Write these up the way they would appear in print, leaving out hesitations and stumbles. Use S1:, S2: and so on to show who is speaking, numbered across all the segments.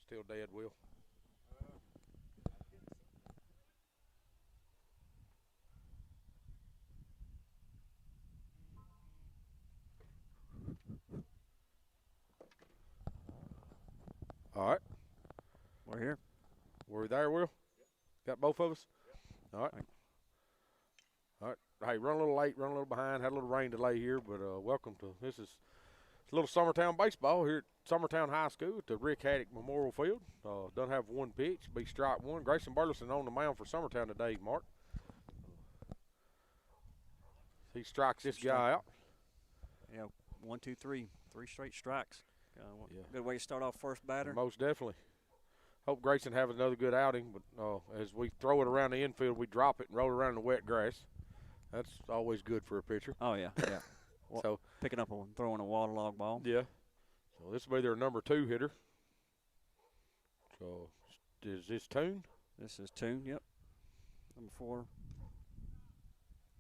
S1: Still dead, Will. All right.
S2: We're here.
S1: We're there, Will? Got both of us? All right. All right. Hey, run a little late, run a little behind. Had a little rain delay here, but welcome to this is a little Summertown baseball here at Summertown High School at the Rick Haddock Memorial Field. Doesn't have one pitch, be strike one. Grayson Burleson on the mound for Summertown today, Mark. He strikes this guy out.
S2: Yeah, 1, 2, 3. 3 straight strikes.
S1: Yeah.
S2: Good way to start off first batter.
S1: Most definitely. Hope Grayson has another good outing, but as we throw it around the infield, we drop it and roll it around in the wet grass. That's always good for a pitcher.
S2: Oh, yeah, yeah.
S1: So
S2: picking up and throwing a waterlogged ball.
S1: Yeah. So this will be their number 2 hitter. So is this Toon?
S2: This is Toon, yep. Number 4.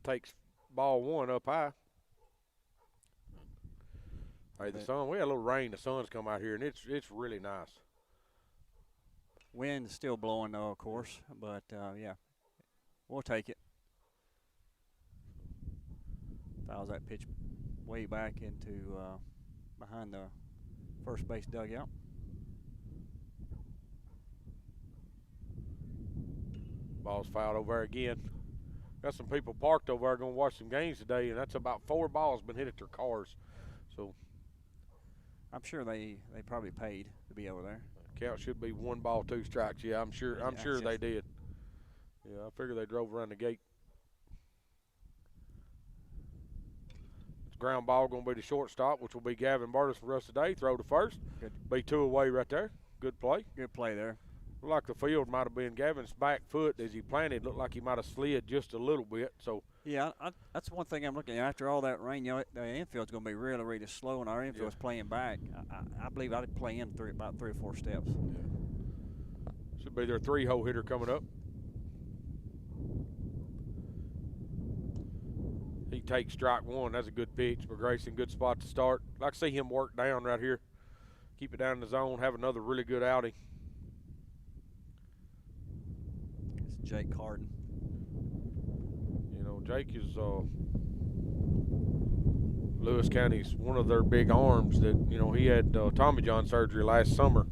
S1: Takes ball 1 up high. Hey, the sun, we had a little rain. The sun's come out here, and it's really nice.
S2: Wind is still blowing, though, of course. But, yeah, we'll take it. Fouls that pitch way back into behind the first base dugout.
S1: Ball's fouled over there again. Got some people parked over there going to watch some games today, and that's about 4 balls been hit at their cars. So
S2: I'm sure they probably paid to be over there.
S1: Count should be 1 ball, 2 strikes. Yeah, I'm sure they did. Yeah, I figure they drove around the gate. Ground ball going to be the shortstop, which will be Gavin Burtis for the rest of the day. Throw to first.
S2: Good.
S1: Be 2 away right there. Good play.
S2: Good play there.
S1: Looked like the field might have been Gavin's back foot as he planted. Looked like he might have slid just a little bit. So
S2: yeah, that's one thing I'm looking at. After all that rain, the infield's going to be really, really slow, and our infield's playing back. I believe I'd play in about 3 or 4 steps.
S1: Yeah. Should be their 3-hole hitter coming up. He takes strike 1. That's a good pitch for Grayson. Good spot to start. Like to see him work down right here. Keep it down in the zone. Have another really good outing.
S2: It's Jake Carden.
S1: You know, Jake is Lewis County's one of their big arms that, you know, he had Tommy John surgery last summer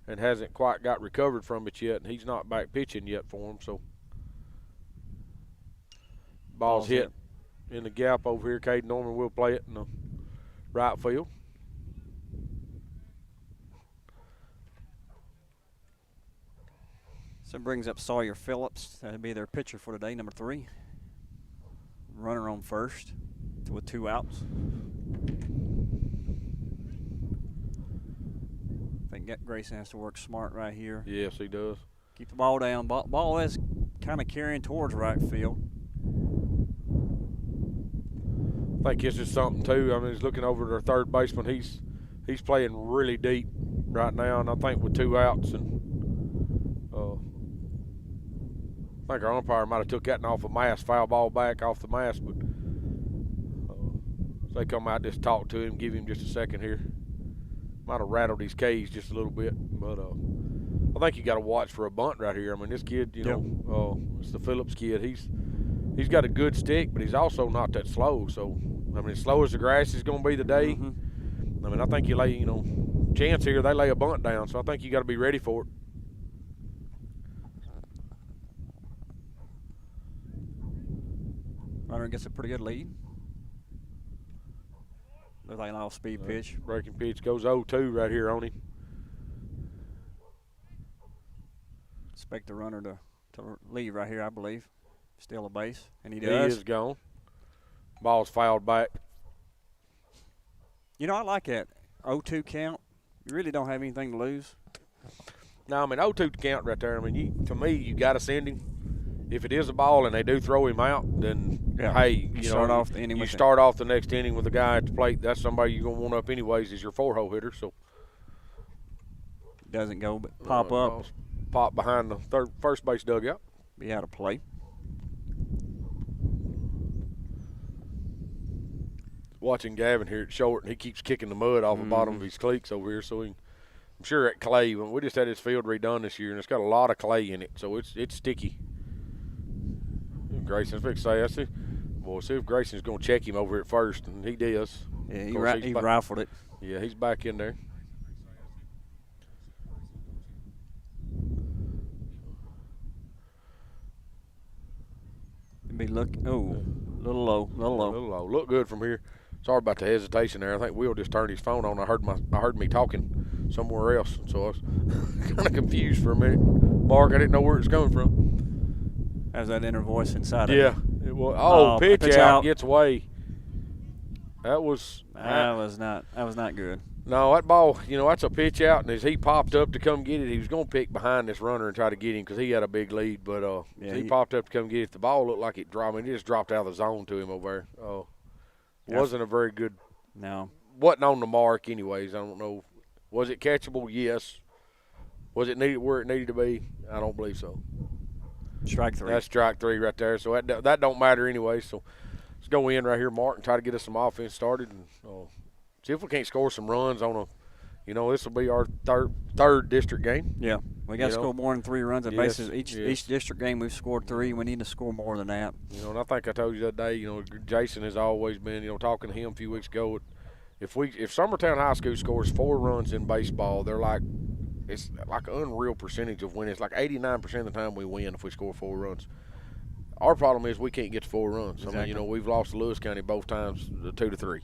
S1: and hasn't quite got recovered from it yet, and he's not back pitching yet for him. So ball's hit in the gap over here. Caden Norman will play it in the right field.
S2: So it brings up Sawyer Phillips. That'll be their pitcher for today, number 3. Runner on first with 2 outs. I think Grayson has to work smart right here.
S1: Yes, he does.
S2: Keep the ball down. Ball is kind of carrying towards right field.
S1: I think this is something too. I mean, he's looking over at our third baseman. He's playing really deep right now, and I think with 2 outs, and I think our umpire might have took that off a mask, foul ball back off the mask, but so they come out, just talk to him, give him just a second here. Might have rattled his cage just a little bit, but I think you got to watch for a bunt right here. I mean, this kid, you know, it's the Phillips kid. He's got a good stick, but he's also not that slow. So, I mean, as slow as the grass is going to be today, I mean, I think you lay, you know, chance here, they lay a bunt down. So I think you got to be ready for it.
S2: Runner gets a pretty good lead. Looks like an off-speed pitch.
S1: Breaking pitch goes 0-2 right here on him.
S2: Expect the runner to leave right here, I believe. Steal a base, and he does.
S1: He is gone. Ball's fouled back.
S2: You know, I like that 0-2 count. You really don't have anything to lose.
S1: No, I mean, 0-2 count right there. I mean, to me, you got to send him. If it is a ball and they do throw him out, then, hey, you
S2: start off the inning.
S1: You start off the next inning with a guy at the plate. That's somebody you're going to want up anyways is your 4-hole hitter. So
S2: doesn't go, but pop up.
S1: Pop behind the first base dugout.
S2: Be out of play.
S1: Watching Gavin here at short, and he keeps kicking the mud off the bottom of his cleats over here so he can I'm sure at clay. We just had this field redone this year, and it's got a lot of clay in it, so it's sticky. Grayson's fixed to say, I see. Well, see if Grayson's going to check him over at first, and he does.
S2: Yeah, he rifled it.
S1: Yeah, he's back in there.
S2: Be looking. Oh, a little low.
S1: Look good from here. Sorry about the hesitation there. I think Will just turned his phone on. I heard me talking somewhere else, so I was kind of confused for a minute. Mark, I didn't know where it's coming from.
S2: How's that inner voice inside of
S1: Yeah, it was. Oh, pitch out gets away. That was
S2: not good.
S1: No, that ball, that's a pitch out, and as he popped up to come get it, he was going to pick behind this runner and try to get him because he had a big lead. But he popped up to come get it. The ball looked like it dropped. I mean, it just dropped out of the zone to him over there. Wasn't a very good.
S2: No.
S1: Wasn't on the mark, anyways. I don't know. Was it catchable? Yes. Was it needed where it needed to be? I don't believe so.
S2: Strike 3.
S1: That's strike 3 right there. So that don't matter anyway. So let's go in right here, Mark, and try to get us some offense started and see if we can't score some runs on this will be our third district game.
S2: Yeah, we got to score more than 3 runs. And
S1: Yes,
S2: basis each district game we've scored 3. We need to score more than that.
S1: And I think I told you that day. Jason has always been. Talking to him a few weeks ago. If Summertown High School scores 4 runs in baseball, it's like an unreal percentage of winning. It's like 89% of the time we win if we score 4 runs. Our problem is we can't get to 4 runs.
S2: Exactly.
S1: I mean, we've lost to Lewis County both times, 2-3.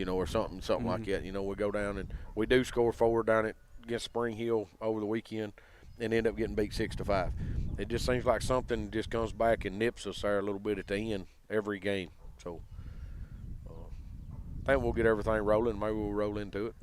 S1: Or something like that. We go down and we do score 4 down against Spring Hill over the weekend and end up getting beat 6-5. It just seems like something just comes back and nips us there a little bit at the end every game. So I think we'll get everything rolling. Maybe we'll roll into it.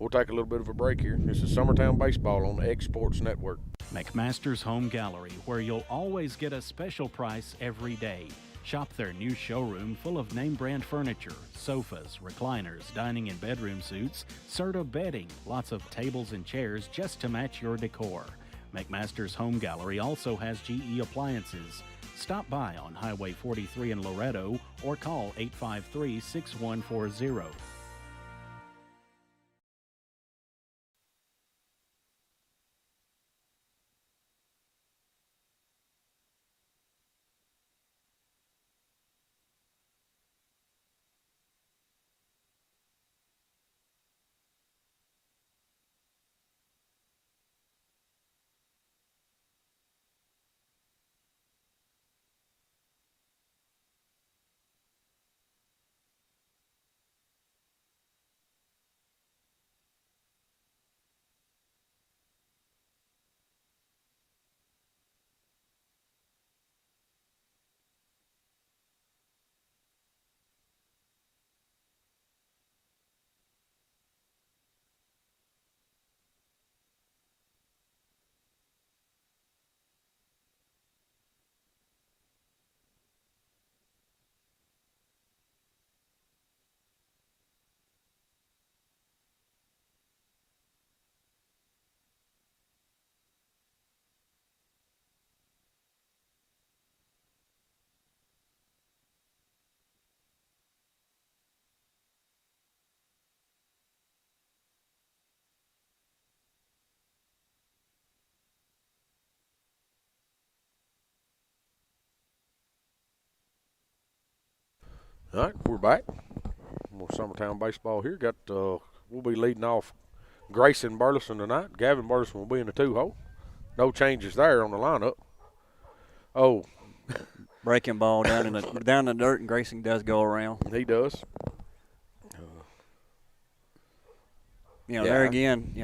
S1: We'll take a little bit of a break here. This is Summertown Baseball on the X Sports Network.
S3: McMaster's Home Gallery, where you'll always get a special price every day. Shop their new showroom full of name-brand furniture, sofas, recliners, dining and bedroom suites, Serta bedding, lots of tables and chairs just to match your decor. McMaster's Home Gallery also has GE appliances. Stop by on Highway 43 in Loretto or call 853-6140.
S1: All right, we're back. More Summertown Baseball here. We'll be leading off Grayson Burleson tonight. Gavin Burleson will be in the 2-hole. No changes there on the lineup. Oh.
S2: Breaking ball down in the dirt, and Grayson does go around.
S1: He does.
S2: There again,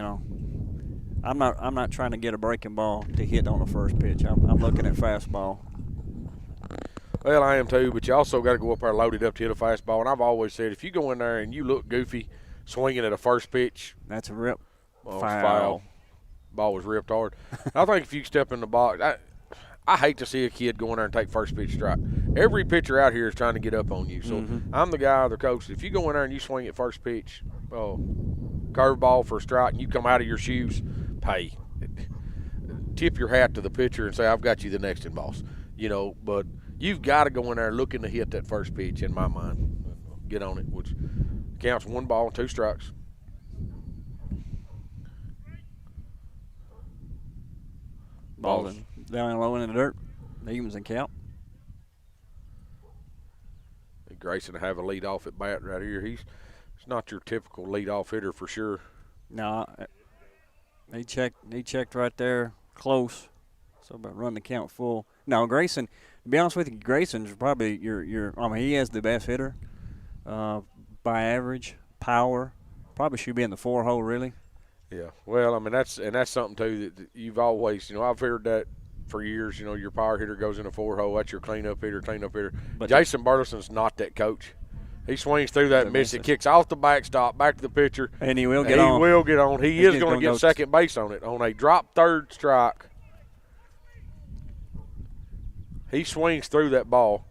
S2: I'm not trying to get a breaking ball to hit on the first pitch. I'm looking at fastball.
S1: Well, I am too, but you also got to go up there loaded up to hit a fastball. And I've always said, if you go in there and you look goofy swinging at a first pitch,
S2: that's a rip.
S1: Foul. Ball was ripped hard. I think if you step in the box, I hate to see a kid go in there and take first pitch strike. Every pitcher out here is trying to get up on you. So I'm the guy or the coach. If you go in there and you swing at first pitch, curveball for a strike, and you come out of your shoes, pay. Tip your hat to the pitcher and say, I've got you the next in, boss. But you've got to go in there looking to hit that first pitch, in my mind. Get on it, which counts 1 ball, 2 strikes.
S2: Balls down low in the dirt. Evens and count.
S1: Grayson have a lead off at bat right here. He's not your typical lead off hitter for sure.
S2: No, he checked right there close. So about run the count full. Now Grayson, to be honest with you, Grayson's probably your. I mean, he has the best hitter by average power. Probably should be in the 4-hole really.
S1: Yeah. Well, I mean that's something too that you've always, I've heard that for years. Your power hitter goes in a 4-hole. That's your cleanup hitter. But Jason Burleson's not that coach. He swings through that and misses. It kicks off the backstop, back to the pitcher.
S2: And he will get on.
S1: He will get on. He is going to get second base on it. On a drop third strike, he swings through that ball.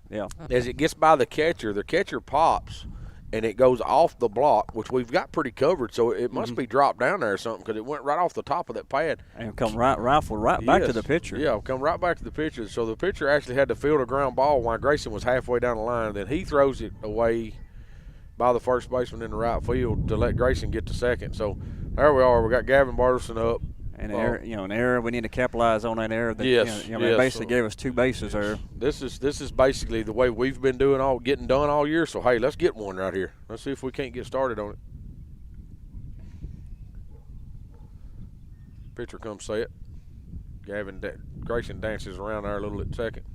S2: Yeah.
S1: As it gets by the catcher pops, and it goes off the block, which we've got pretty covered, so it must be dropped down there or something because it went right off the top of that pad.
S2: And come rifle back to the pitcher.
S1: Yeah, come right back to the pitcher. So the pitcher actually had to field a ground ball while Grayson was halfway down the line. Then he throws it away by the first baseman in the right field to let Grayson get to second. So there we are. We got Gavin Barterson up.
S2: And an error. We need to capitalize on that error. That,
S1: yes,
S2: they basically gave us 2 bases there.
S1: This is basically the way we've been getting done all year. So hey, let's get one right here. Let's see if we can't get started on it. Pitcher comes set. Grayson dances around there a little at second.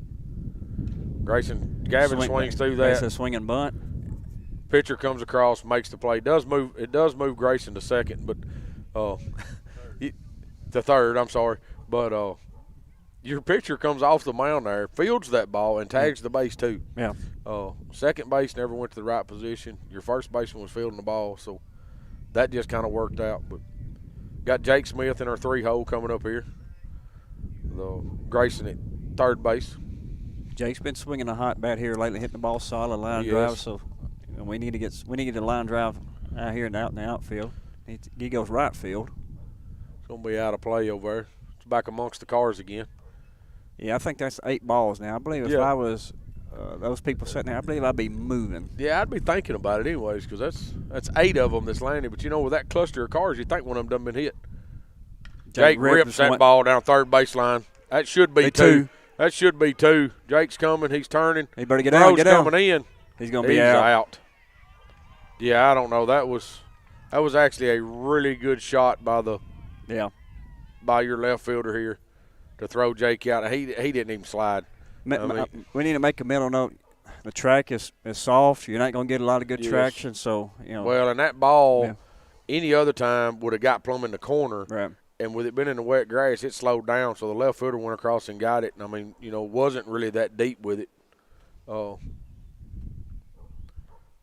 S1: Gavin swings through that.
S2: That's a swing and bunt.
S1: Pitcher comes across, makes the play. It does move Grayson to second, but to third, I'm sorry. But your pitcher comes off the mound there, fields that ball, and tags the base too.
S2: Yeah.
S1: Second base never went to the right position. Your first baseman was fielding the ball, so that just kind of worked out. But got Jake Smith in our 3-hole coming up here. Grayson at third base.
S2: Jake's been swinging a hot bat here lately, hitting the ball solid, line drive. So we need to get the line drive out here and out in the outfield. He goes right field.
S1: It's going to be out of play over there. It's back amongst the cars again.
S2: Yeah, I think that's 8 balls now. I believe if I was those people sitting there, I believe I'd be moving.
S1: Yeah, I'd be thinking about it anyways because that's 8 of them that's landing. But, with that cluster of cars, you think one of them done been hit. Jake rips that ball down third baseline. That should be 2. That should be 2. Jake's coming. He's turning.
S2: He better get out.
S1: Coming in.
S2: He's going to be out.
S1: Yeah, I don't know. That was actually a really good shot by your left fielder here to throw Jake out. He didn't even slide.
S2: We need to make a mental note. The track is soft. You're not going to get a lot of good traction. So
S1: Well, and that ball, any other time would have got plumb in the corner.
S2: Right.
S1: And with it being in the wet grass, it slowed down. So the left fielder went across and got it. And wasn't really that deep with it. Of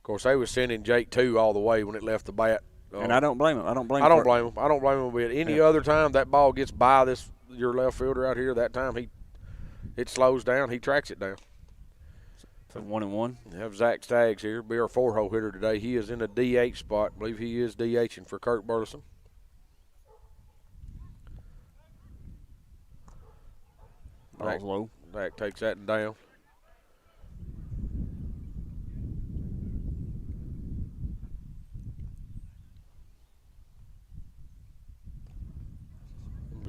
S1: course, they was sending Jake 2 all the way when it left the bat.
S2: And I don't blame him. I don't blame him
S1: a bit. Any other time that ball gets by your left fielder out here, that time it slows down. He tracks it down.
S2: So 1-1.
S1: We have Zach Staggs here, be our 4-hole hitter today. He is in the DH spot. I believe he is DHing for Kirk Burleson.
S2: Ball's low.
S1: Zach takes that and down.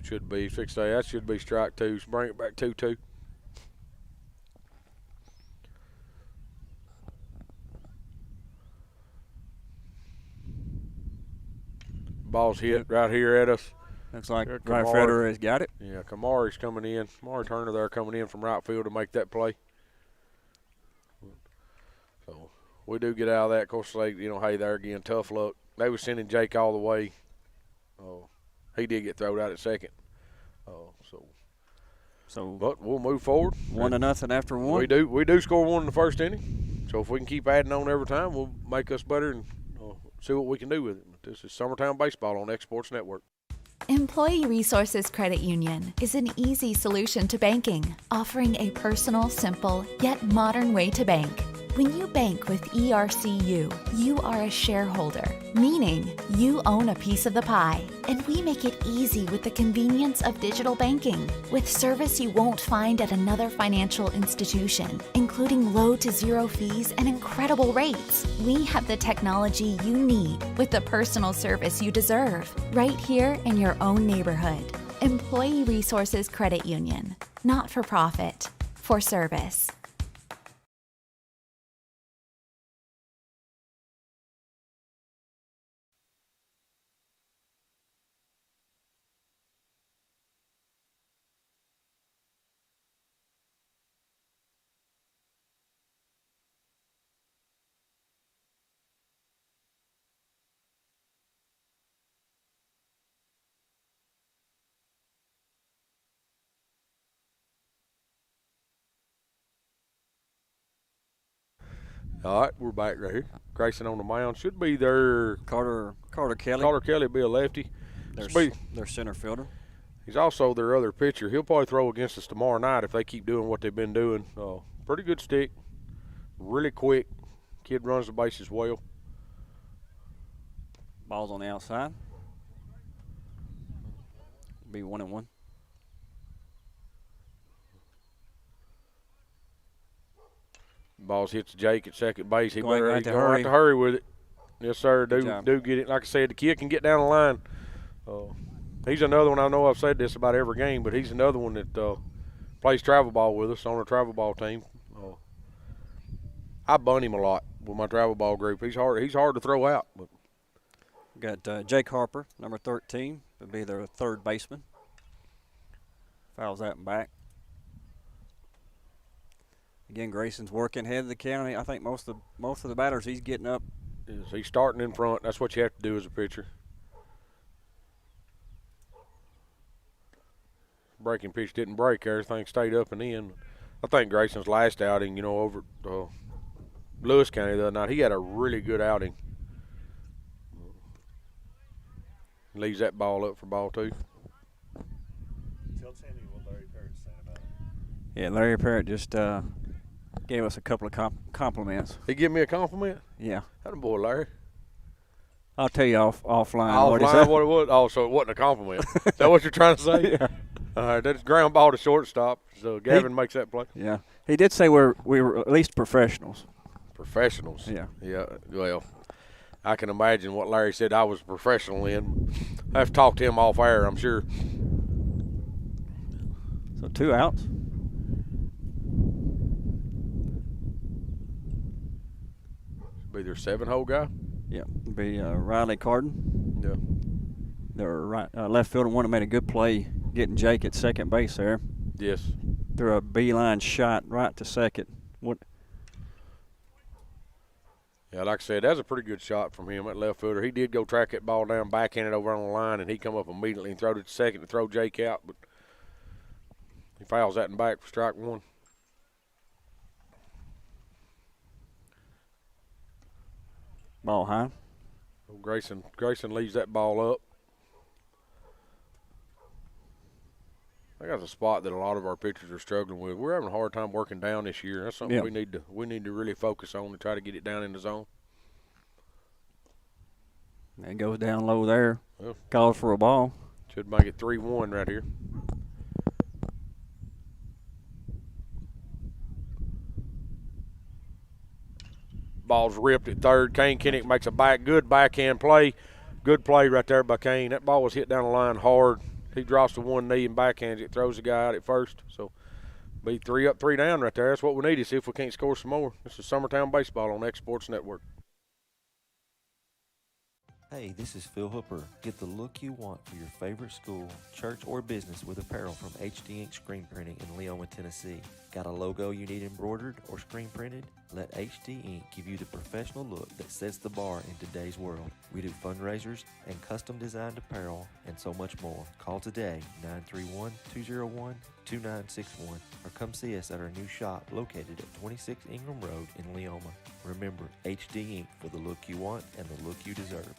S1: Should be that should be strike 2. So bring it back 2-2. Ball's hit right here at us.
S2: Looks like right fielder has got it.
S1: Yeah, Kamari's coming in. Kamari Turner there coming in from right field to make that play. So we do get out of that. Of course, hey, there again, tough luck. They were sending Jake all the way. He did get thrown out at second. But we'll move forward.
S2: 1-0 after 1.
S1: We do score 1 in the first inning. So if we can keep adding on every time, we'll make us better and see what we can do with it. This is Summertown Baseball on X Sports Network.
S4: Employee Resources Credit Union is an easy solution to banking, offering a personal, simple, yet modern way to bank. When you bank with ERCU, you are a shareholder, meaning you own a piece of the pie. And we make it easy with the convenience of digital banking, with service you won't find at another financial institution, including low to zero fees and incredible rates. We have the technology you need with the personal service you deserve, right here in your own neighborhood. Employee Resources Credit Union. Not for profit. For service.
S1: All right, we're back right here. Grayson on the mound. Should be their
S2: Carter Kelly.
S1: Carter Kelly will be a lefty.
S2: Their center fielder.
S1: He's also their other pitcher. He'll probably throw against us tomorrow night if they keep doing what they've been doing. Pretty good stick. Really quick. Kid runs the bases well.
S2: Ball's on the outside. Be 1-1.
S1: Balls hits Jake at second base. He
S2: Going
S1: better
S2: right to
S1: go
S2: hurry.
S1: right to hurry with it. Yes, sir.
S2: Good
S1: Do
S2: job.
S1: get it. Like I said, the kid can get down the line. He's another one. I know I've said this about every game, but he's another one that plays travel ball with us on a travel ball team. I bunt him a lot with my travel ball group. He's hard to throw out. But
S2: Got Jake Harper, number 13, would be their third baseman. Fouls that and back. Again, Grayson's working head of the county. I think most of the batters he's getting up.
S1: he's starting in front. That's what you have to do as a pitcher. Breaking pitch didn't break. Everything stayed up and in. I think Grayson's last outing, over Lewis County the other night, he had a really good outing. Leaves that ball up for ball two.
S5: Tell Tammy what Larry Parrott said about it.
S2: Yeah, Larry Parrott just gave us a couple of compliments.
S1: He give me a compliment?
S2: Yeah.
S1: That a boy, Larry.
S2: I'll tell you offline. What he
S1: Offline,
S2: said.
S1: what it was? Oh, so it wasn't a compliment. Is that what you're trying to say?
S2: Yeah.
S1: All right, that's ground ball to shortstop. So Gavin makes that play.
S2: Yeah. He did say we were at least professionals.
S1: Professionals.
S2: Yeah.
S1: Yeah. Well, I can imagine what Larry said I was a professional in. I have to talk to him off air, I'm sure.
S2: So 2 outs.
S1: Be their 7-hole guy.
S2: Yeah. Be Riley Carden.
S1: Yeah.
S2: Their left fielder, one that made a good play getting Jake at second base there.
S1: Yes.
S2: Threw a beeline shot right to second.
S1: Yeah, like I said, that's a pretty good shot from him, that left fielder. He did go track that ball down, backhand it over on the line, and he come up immediately and throw it to second to throw Jake out. But he fouls that in back for strike one.
S2: Ball high.
S1: Grayson leaves that ball up. I think that's a spot that a lot of our pitchers are struggling with. We're having a hard time working down this year. That's something
S2: Yeah.
S1: we need to really focus on to try to get it down in the zone.
S2: It goes down low there.
S1: Well,
S2: Calls for a ball.
S1: should make it 3-1 right here. Ball's ripped at third. Kane Kinnick makes a good backhand play. Good play right there by Kane. That ball was hit down the line hard. He drops to one knee and backhands it, throws the guy out at first. So, be 3 up, 3 down right there. That's what we need to see if we can't score some more. This is Summertown Baseball on X Sports Network.
S6: Hey, this is Phil Hooper. Get the look you want for your favorite school, church, or business with apparel from HD Ink Screen Printing in Leoma, Tennessee. Got a logo you need embroidered or screen printed? Let HD Ink give you the professional look that sets the bar in today's world. We do fundraisers and custom designed apparel and so much more. Call today, 931-201-2961, or come see us at our new shop located at 26 Ingram Road in Leoma. Remember, HD Ink for the look you want and the look you deserve.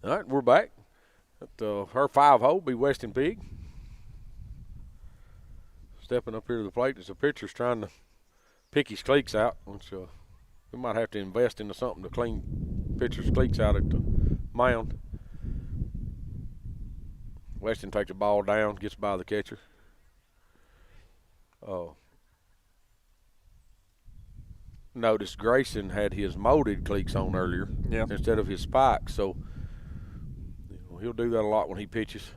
S1: All right, we're back. Her 5-hole be Weston Pig. Stepping up here to the plate as the pitcher's trying to pick his cleats out, which we might have to invest into something to clean pitcher's cleats out at the mound. Weston takes the ball down, gets by the catcher. Notice Grayson had his molded cleats on earlier instead of his spikes, so he'll do that a lot when he pitches.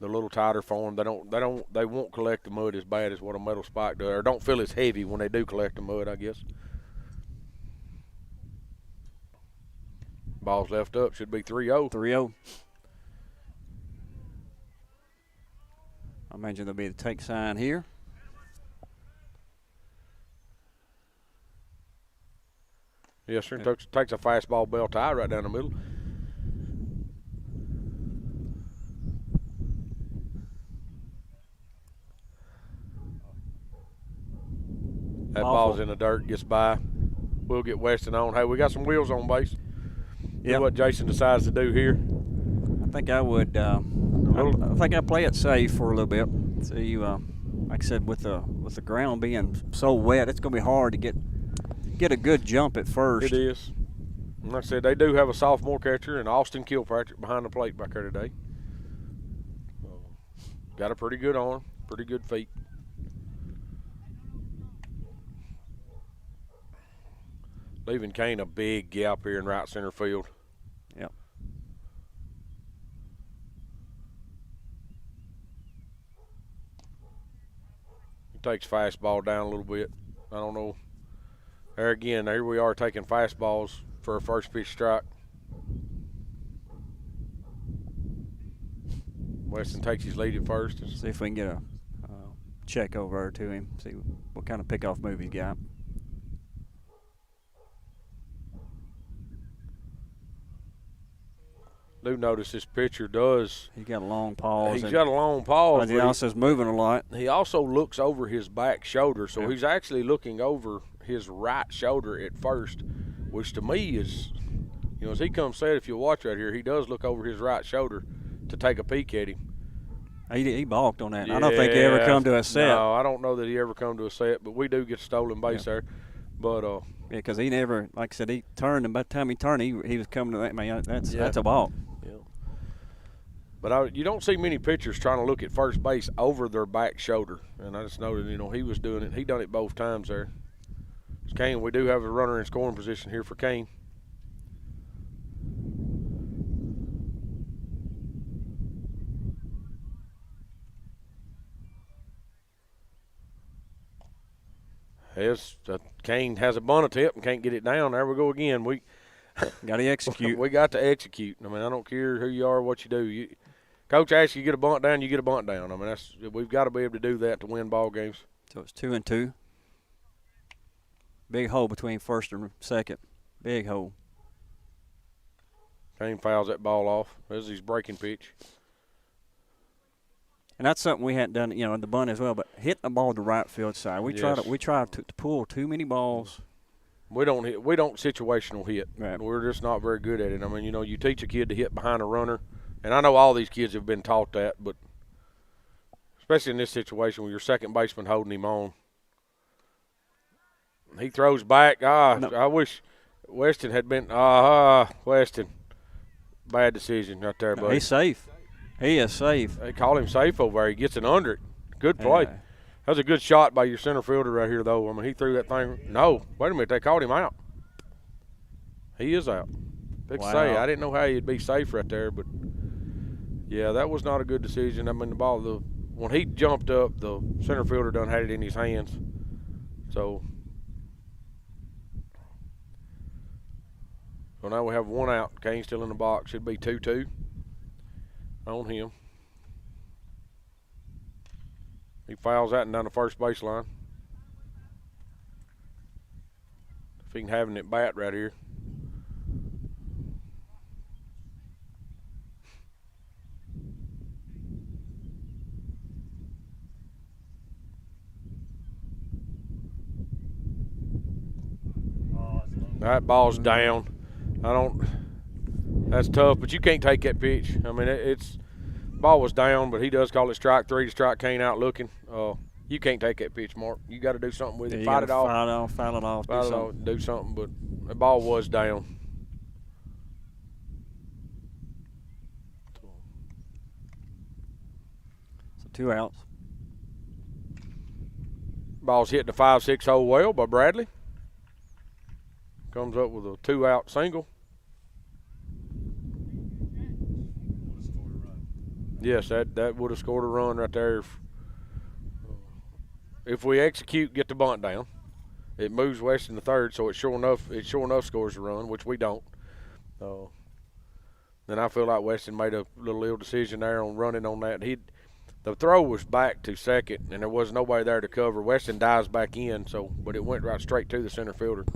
S1: They're a little tighter for him. They won't collect the mud as bad as what a metal spike does, or don't feel as heavy when they do collect the mud, I guess. Ball's left up, should be 3-0.
S2: 3-0. I imagine there'll be the take sign here.
S1: Yes, sir. Takes a fastball bell tie right down the middle. That ball's in the dirt, gets by. We'll get Weston on. Hey, we got some wheels on base. Yeah. What Jason decides to do here.
S2: I think I would. I think I play it safe for a little bit. So you, like I said, with the ground being so wet, it's going to be hard to get a good jump at first.
S1: It is. And like I said, they do have a sophomore catcher and Austin Kilpatrick behind the plate back there today. Got a pretty good arm, pretty good feet. Leaving Kane a big gap here in right center field.
S2: Yep.
S1: He takes fastball down a little bit. I don't know. There again, here we are taking fastballs for a first pitch strike. Weston takes his lead at first.
S2: See if we can get a check over to him, see what kind of pickoff move he's got.
S1: Do notice this pitcher does.
S2: He got a long pause.
S1: He's got a long pause.
S2: But he also is moving a lot.
S1: He also looks over his back shoulder, so he's actually looking over his right shoulder at first, which to me is, as he comes set, if you watch right here, he does look over his right shoulder to take a peek at him.
S2: He balked on that. Yeah, I don't think he ever come to a set.
S1: No, I don't know that he ever come to a set, but we do get stolen base there. But
S2: yeah, because he never, like I said, he turned, and by the time he turned, he was coming to that. Man, that's a ball.
S1: Yeah. But you don't see many pitchers trying to look at first base over their back shoulder, and I just noted, he was doing it. He done it both times there. It's Kane. We do have a runner in scoring position here for Kane. Kane has a bunt attempt and can't get it down. There we go again. We
S2: got to execute.
S1: We got to execute. I mean, I don't care who you are, what you do. Coach asks you to get a bunt down, you get a bunt down. I mean, we've got to be able to do that to win ball games.
S2: So it's 2-2. Big hole between first and second. Big hole.
S1: Kane fouls that ball off. This is his breaking pitch.
S2: And that's something we hadn't done, in the bunt as well. But hitting the ball to right field side, we try to pull too many balls.
S1: We don't situational hit.
S2: Right.
S1: We're just not very good at it. I mean, you teach a kid to hit behind a runner, and I know all these kids have been taught that, but especially in this situation with your second baseman holding him on. He throws back. No. I wish Weston had been. Weston. Bad decision right there, buddy.
S2: He's safe. He is safe.
S1: They call him safe over there. He gets it under it. Good play. That was a good shot by your center fielder right here, though. I mean, he threw that thing. No, wait a minute. They called him out. He is out. Big say. I didn't know how he'd be safe right there, but, yeah, that was not a good decision. I mean, the ball, when he jumped up, the center fielder done had it in his hands. So now we have one out. Kane's still in the box. Should be 2-2 on him. He fouls that and down the first baseline. If he can have him at bat right here. That ball's down. That's tough, but you can't take that pitch. I mean, it's ball was down, but he does call it strike 3 to strike Kane out looking. You can't take that pitch, Mark. You got to do something with it. Fight it off.
S2: Foul it off.
S1: Do something, but the ball was down.
S2: So 2 outs.
S1: Ball's hit the 5-6 hole well by Bradley. Comes up with a 2-out single. Yes, that would have scored a run right there. If we execute, get the bunt down, it moves Weston to third, so it sure enough scores a run, which we don't. Then I feel like Weston made a little ill decision there on running on that. The throw was back to second, and there was nobody there to cover. Weston dives back in, but it went right straight to the center fielder.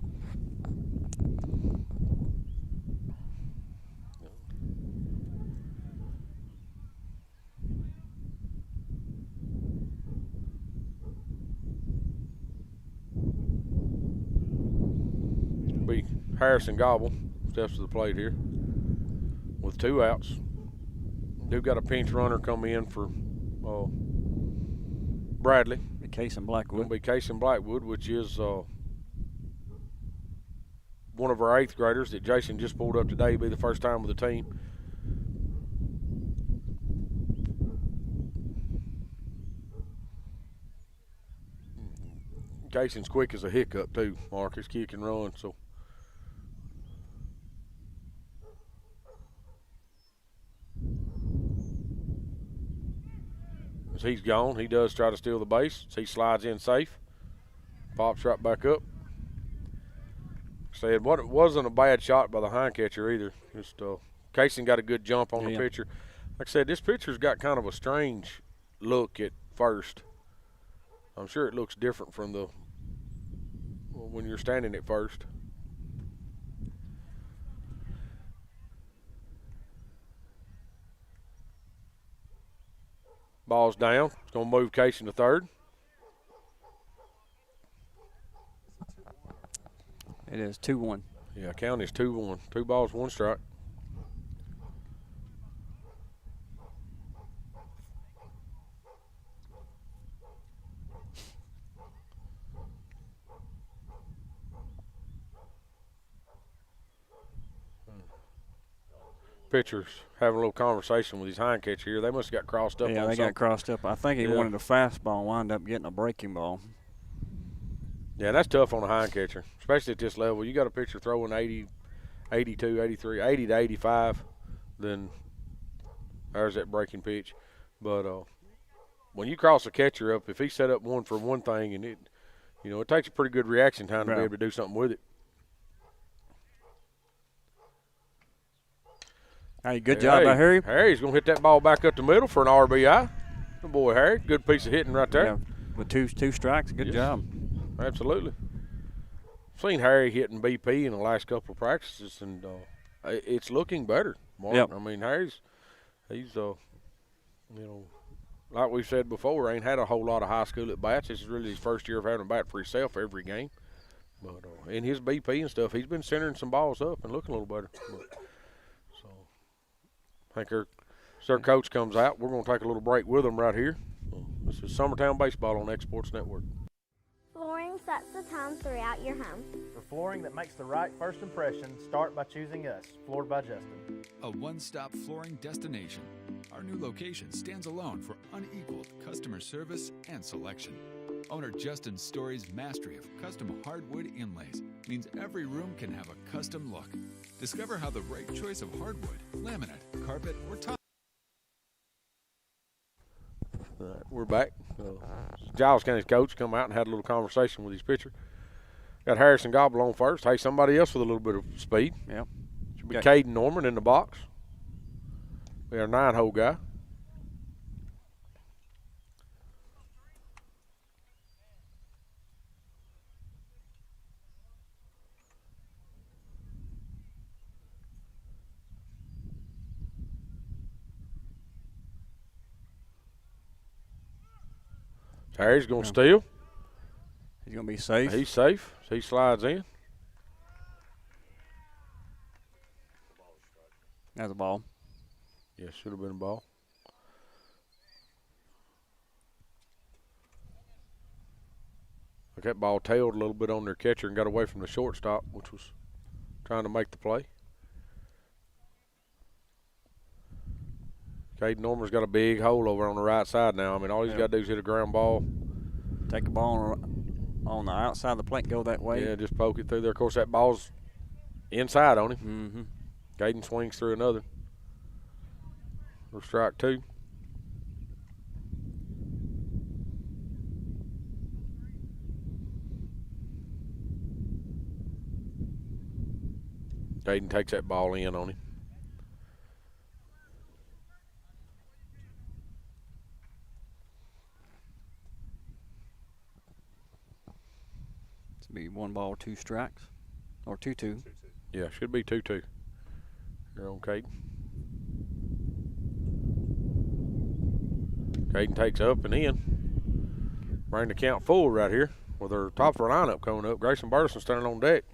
S1: Be Harrison Gobble steps to the plate here with 2 outs. Do got a pinch runner come in for Bradley.
S2: Case and Blackwood.
S1: It'll be Case and Blackwood, which is one of our 8th graders that Jason just pulled up today. Be the first time with the team. Cason's quick as a hiccup too, Mark. His kid can run, so. As he's gone, he does try to steal the base. He slides in safe. Pops right back up. Said what it wasn't a bad shot by the hind catcher either. Just Cason got a good jump on the pitcher. Like I said, this pitcher's got kind of a strange look at first. I'm sure it looks different from when you're standing at first. Ball's down. It's going to move Cason to third.
S2: It is 2-1.
S1: Yeah, count is 2-1. 2 balls, 1 strike. Pitchers having a little conversation with his hind catcher here. They must have got crossed up.
S2: Yeah, they got crossed up. I think he wanted a fastball and wound up getting a breaking ball.
S1: Yeah, that's tough on a hind catcher, especially at this level. You got a pitcher throwing 80, 82, 83, 80 to 85, then there's that breaking pitch. But when you cross a catcher up, if he set up one for one thing, and it takes a pretty good reaction time to be able to do something with it.
S2: Hey, good job by Harry.
S1: Harry's going to hit that ball back up the middle for an RBI. Good boy, Harry. Good piece of hitting right there.
S2: Yeah, with two strikes, good job.
S1: Absolutely. Seen Harry hitting BP in the last couple of practices, and it's looking better, Mark.
S2: Yep.
S1: I mean, he's like we said before, ain't had a whole lot of high school at bats. This is really his first year of having a bat for himself every game. But in his BP and stuff, he's been centering some balls up and looking a little better. I think our coach comes out. We're going to take a little break with him right here. This is Summertown Baseball on Exports Network.
S7: Flooring sets the tone throughout your home.
S8: For flooring that makes the right first impression, start by choosing us, Floored by Justin.
S9: A one-stop flooring destination. Our new location stands alone for unequaled customer service and selection. Owner Justin Story's mastery of custom hardwood inlays means every room can have a custom look. Discover how the right choice of hardwood, laminate, carpet, or tile.
S1: All right, we're back. Giles County's coach come out and had a little conversation with his pitcher. Got Harrison Gobble on first. Hey, somebody else with a little bit of speed.
S2: Yeah.
S1: Should be Caden Norman in the box. We got a 9-hole guy. Harry's going to steal.
S2: He's going to be safe.
S1: He's safe. He slides in.
S2: That's a ball.
S1: Yeah, should have been a ball. Like that ball tailed a little bit on their catcher and got away from the shortstop, which was trying to make the play. Caden Norman's got a big hole over on the right side now. I mean, all he's got to do is hit a ground ball.
S2: Take the ball on the outside of the plate and go that way.
S1: Yeah, just poke it through there. Of course, that ball's inside on him.
S2: Mm-hmm.
S1: Caden swings through another. For strike 2. Caden takes that ball in on him.
S2: It's be 1 ball, 2 strikes, or 2-2.
S1: Yeah, should be 2-2 here on Caden. Caden takes up and in. Bring the count full right here with our top of our lineup coming up. Grayson Burleson standing on deck.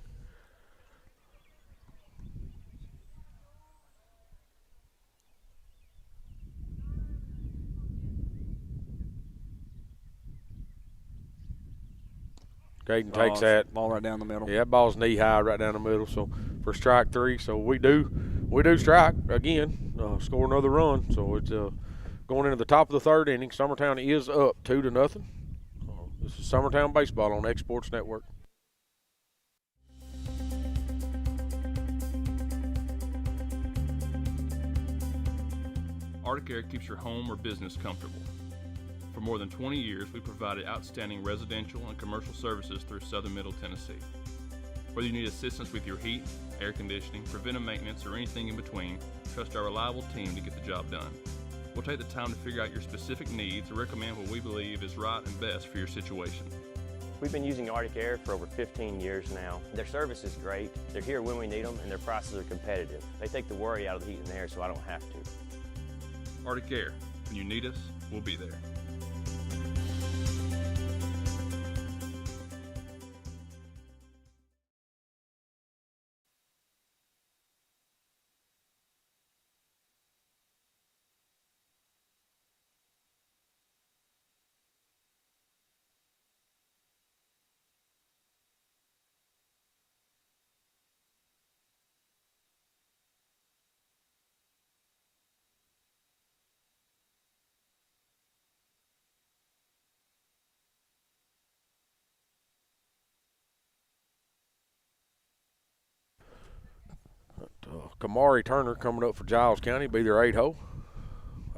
S1: Caden takes that
S2: ball right down the middle.
S1: Yeah, that ball's knee high right down the middle. So for strike 3, so we do strike again, score another run. So it's going into the top of the 3rd inning. Summertown is up 2-0. This is Summertown baseball on X Sports Network.
S10: Arctic Air keeps your home or business comfortable. For more than 20 years, we provided outstanding residential and commercial services through southern Middle Tennessee. Whether you need assistance with your heat, air conditioning, preventive maintenance, or anything in between, trust our reliable team to get the job done. We'll take the time to figure out your specific needs and recommend what we believe is right and best for your situation.
S11: We've been using Arctic Air for over 15 years now. Their service is great, they're here when we need them, and their prices are competitive. They take the worry out of the heat and air so I don't have to.
S10: Arctic Air, when you need us, we'll be there.
S1: Kamari Turner coming up for Giles County, be their 8 hole.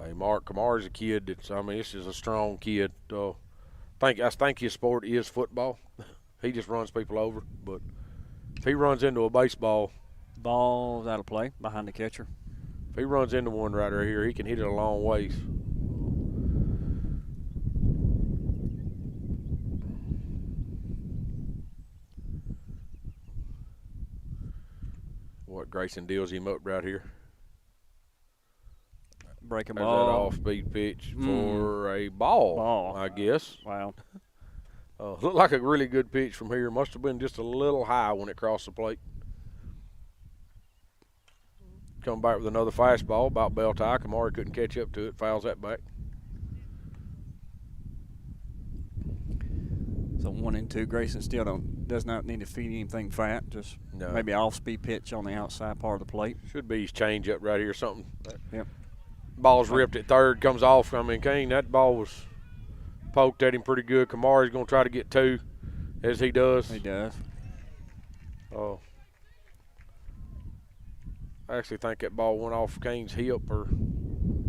S1: Hey, Mark Kamari's a kid that's, I mean, this is a strong kid. I think his sport is football. He just runs people over, but if he runs into a baseball,
S2: ball's out of play behind the catcher.
S1: If he runs into one right here, he can hit it a long ways. What Grayson deals him up right here.
S2: Breaking
S1: There's
S2: ball.
S1: That off-speed pitch for a ball, I guess.
S2: Wow.
S1: Looked like a really good pitch from here. Must have been just a little high when it crossed the plate. Come back with another fastball, about bell tie. Kamari couldn't catch up to it. Fouls that back.
S2: So 1-2. Grayson still does not need to feed anything fat. Just maybe off-speed pitch on the outside part of the plate.
S1: Should be his changeup right here. Something.
S2: Yep.
S1: Ball's ripped at third. Comes off. I mean, Kane, that ball was poked at him pretty good. Kamari's going to try to get 2, as he does.
S2: He does.
S1: Oh. I actually think that ball went off Kane's hip or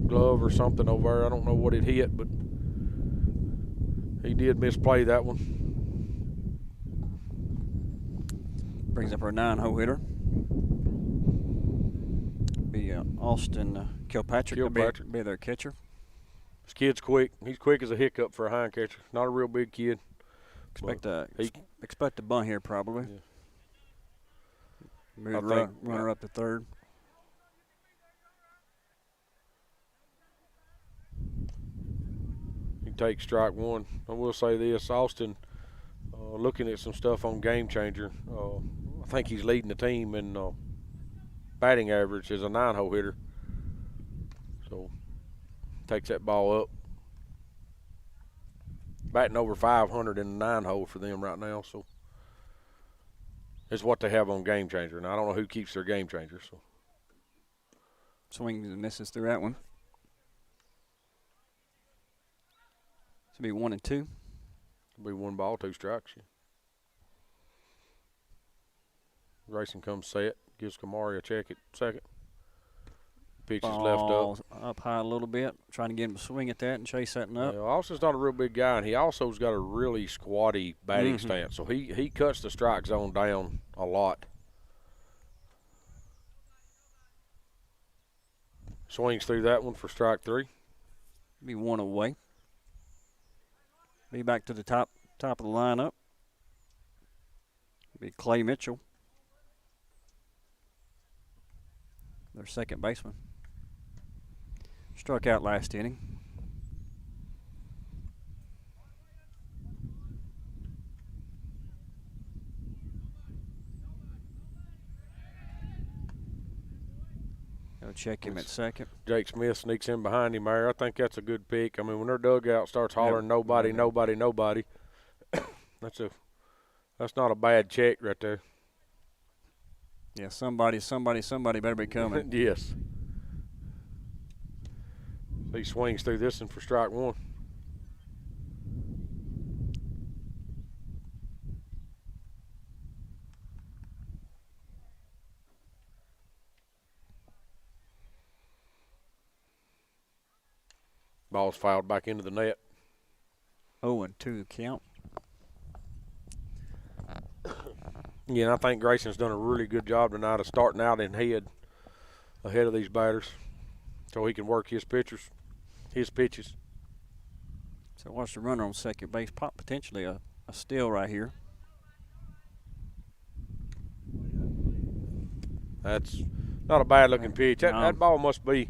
S1: glove or something over there. I don't know what it hit, but he did misplay that one.
S2: Brings up our 9-hole hitter. Be Austin Kilpatrick be their catcher.
S1: This kid's quick. He's quick as a hiccup for a hind catcher. Not a real big kid.
S2: Expect a bunt here probably.
S1: Yeah.
S2: Runner up to third.
S1: He takes strike 1. I will say this, Austin, looking at some stuff on Game Changer, I think he's leading the team in batting average as a 9-hole hitter. So takes that ball up. Batting over 500 in the 9-hole for them right now. So it's what they have on Game Changer. And I don't know who keeps their Game Changer. So
S2: swings and misses through that one. This will be 1 and 2.
S1: It'll be 1 ball, 2 strikes. Grayson comes set, gives Kamari a check at second. Pitch is left
S2: up high a little bit, trying to get him to swing at that and chase that one up.
S1: Yeah, Austin's not a real big guy, and he also's got a really squatty batting stance. So he cuts the strike zone down a lot. Swings through that one for strike 3.
S2: Be 1 away. Be back to the top of the lineup. Be Clay Mitchell, their second baseman. Struck out last inning. Go check him at second. Jake
S1: Smith sneaks in behind him there. I think that's a good pick. I mean, when their dugout starts hollering nobody, that's not a bad check right there.
S2: Yeah, somebody better be coming.
S1: Yes. He swings through this one for strike 1. Ball's fouled back into the net.
S2: 0-2 count.
S1: Yeah, and I think Grayson's done a really good job tonight of starting out in head ahead of these batters so he can work his pitches.
S2: So watch the runner on second base, potentially a steal right here.
S1: That's not a bad looking pitch. That ball must be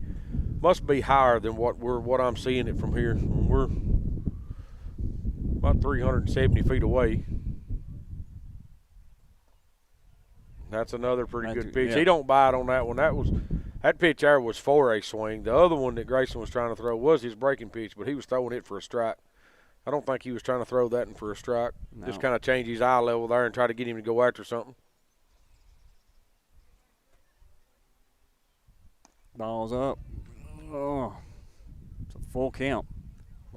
S1: higher than what I'm seeing it from here. We're about 370 feet away. That's another pretty good pitch.
S2: Yeah.
S1: He don't bite on that one. That pitch there was for a swing. The other one that Grayson was trying to throw was his breaking pitch, but he was throwing it for a strike. I don't think he was trying to throw that one for a strike.
S2: No.
S1: Just kind of change his eye level there and try to get him to go after something.
S2: Ball's up. Oh, it's a full count.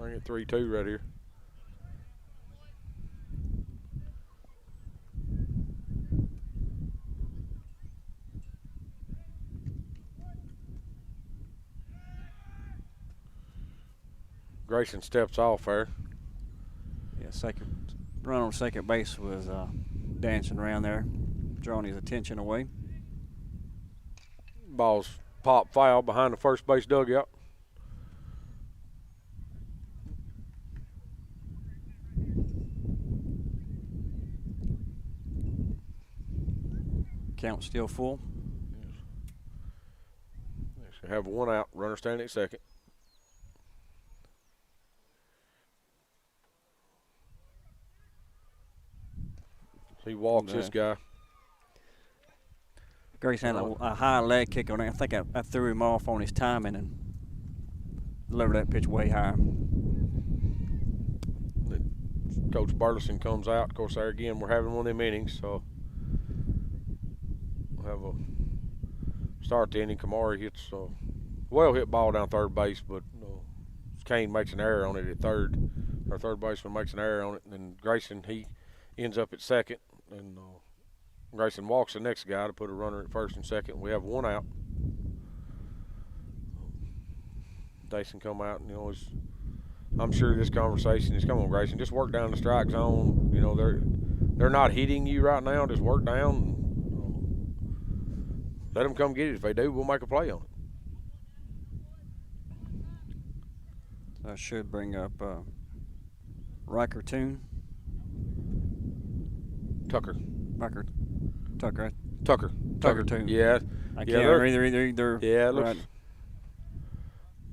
S1: I get 3-2 right here. Grayson steps off there.
S2: Yeah, second run on second base was dancing around there, drawing his attention away.
S1: Ball's pop foul behind the first base dugout.
S2: Count still full.
S1: Yes. Have 1 out, runner standing at second. He walks this guy.
S2: Grayson had a high leg kick on there. I think I threw him off on his timing and delivered that pitch way high.
S1: Coach Burleson comes out. Of course, there again, we're having one of them innings, so we'll have a start the inning. Kamari hits a well-hit ball down third base, but Kane makes an error on it at third. Our third baseman makes an error on it, and then Grayson, he ends up at second, and Grayson walks the next guy to put a runner at first and second. We have 1 out. Dyson come out, and I'm sure this conversation is, come on, Grayson, just work down the strike zone. They're not hitting you right now. Just work down. And, let them come get it. If they do, we'll make a play on it.
S2: That should bring up Riker Toon.
S1: Tucker
S2: Toon.
S1: Yeah.
S2: I can't either.
S1: Yeah, it looks.
S2: Right.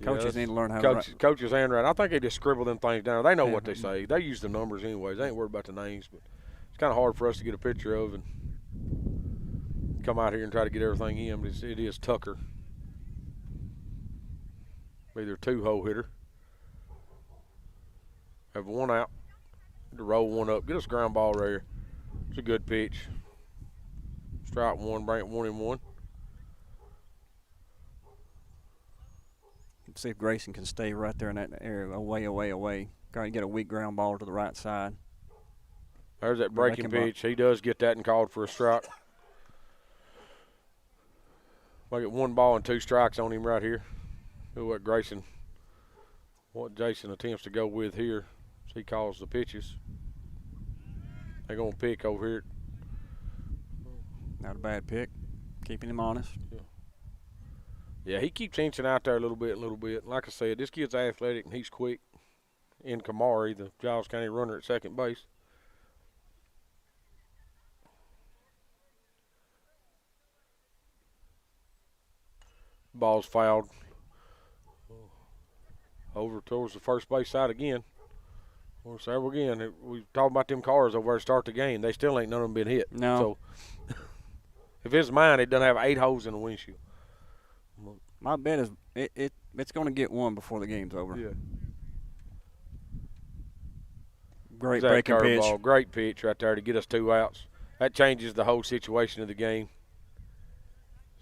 S2: Coaches need to learn how to write.
S1: Coaches and right. I think they just scribble them things down. They know what they say. They use the numbers anyways. They ain't worried about the names, but it's kind of hard for us to get a picture of and come out here and try to get everything in, but it is Tucker. Either two-hole hitter. Have one out. To roll one up. Get us a ground ball right here. It's a good pitch. Strike one, bring it 1-1.
S2: Let's see if Grayson can stay right there in that area, away. Got to get a weak ground ball to the right side.
S1: There's that breaking pitch. He does get that and called for a strike. Make it 1 ball and 2 strikes on him right here. See what Jason attempts to go with here. So he calls the pitches. They're going to pick over here.
S2: Not a bad pick. Keeping him honest.
S1: Yeah, he keeps inching out there a little bit. Like I said, this kid's athletic and he's quick. In Kamari, the Giles County runner at second base. Ball's fouled over towards the first base side again. We'll say again, we talked about them cars over there to start the game. They still ain't none of them been hit.
S2: No.
S1: So if it's mine, it doesn't have 8 holes in the windshield.
S2: My bet is it's going to get one before the game's over.
S1: Yeah.
S2: Great breaking pitch.
S1: Ball. Great pitch right there to get us 2 outs. That changes the whole situation of the game.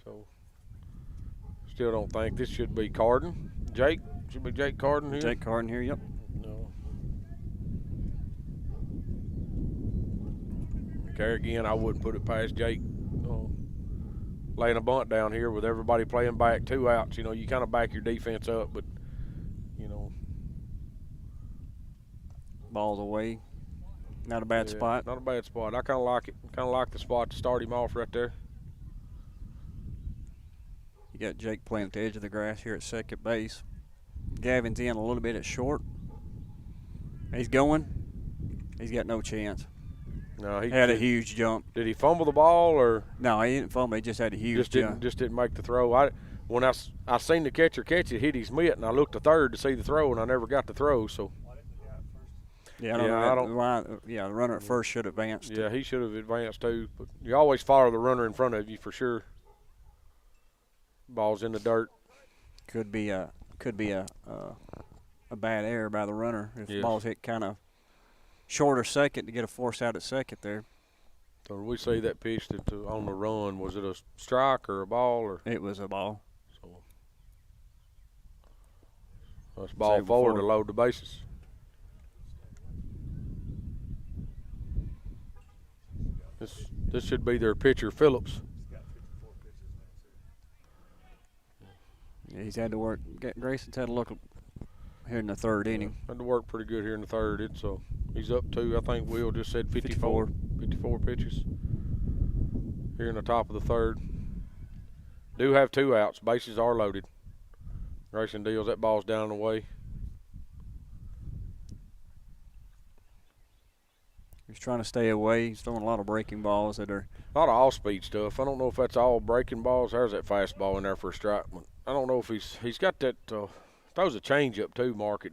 S1: So, still don't think this should be Carden. Jake? Should be Jake Carden here?
S2: Jake Carden here, yep.
S1: No. Okay, again, I wouldn't put it past Jake. No. Laying a bunt down here with everybody playing back, 2 outs. You know, you kind of back your defense up, but, you know.
S2: Ball's away. Not a bad spot.
S1: Not a bad spot. I kind of like it. Kind of like the spot to start him off right there.
S2: You got Jake playing at the edge of the grass here at second base. Gavin's in a little bit at short. He's going. He's got no chance.
S1: No, he
S2: had a huge jump.
S1: Did he fumble the ball or?
S2: No, he didn't fumble. He just had a huge jump.
S1: Just didn't make the throw. When I seen the catcher catch it, hit his mitt, and I looked to third to see the throw, and I never got the throw. So.
S2: Yeah, the runner at first should have advanced.
S1: Yeah, he should have advanced too. But you always follow the runner in front of you for sure. Ball's in the dirt.
S2: Could be a bad error by the runner if the ball's hit kind of short or second to get a force out at second there.
S1: So we see that pitch on the run. Was it a strike or a ball or?
S2: It was a ball.
S1: So that's ball forward to load the bases. This should be their pitcher, Phillips.
S2: Yeah, he's had to work. Grayson's had to look here in the third inning.
S1: Had to work pretty good here in the third. He's up to, I think Will just said 54 pitches here in the top of the third. Do have 2 outs. Bases are loaded. Grayson deals. That ball's down and away.
S2: He's trying to stay away. He's throwing a lot of breaking balls that are
S1: a lot of all-speed stuff. I don't know if that's all breaking balls. There's that fastball in there for a strike. I don't know if he's got that. Throws a changeup too, Mark.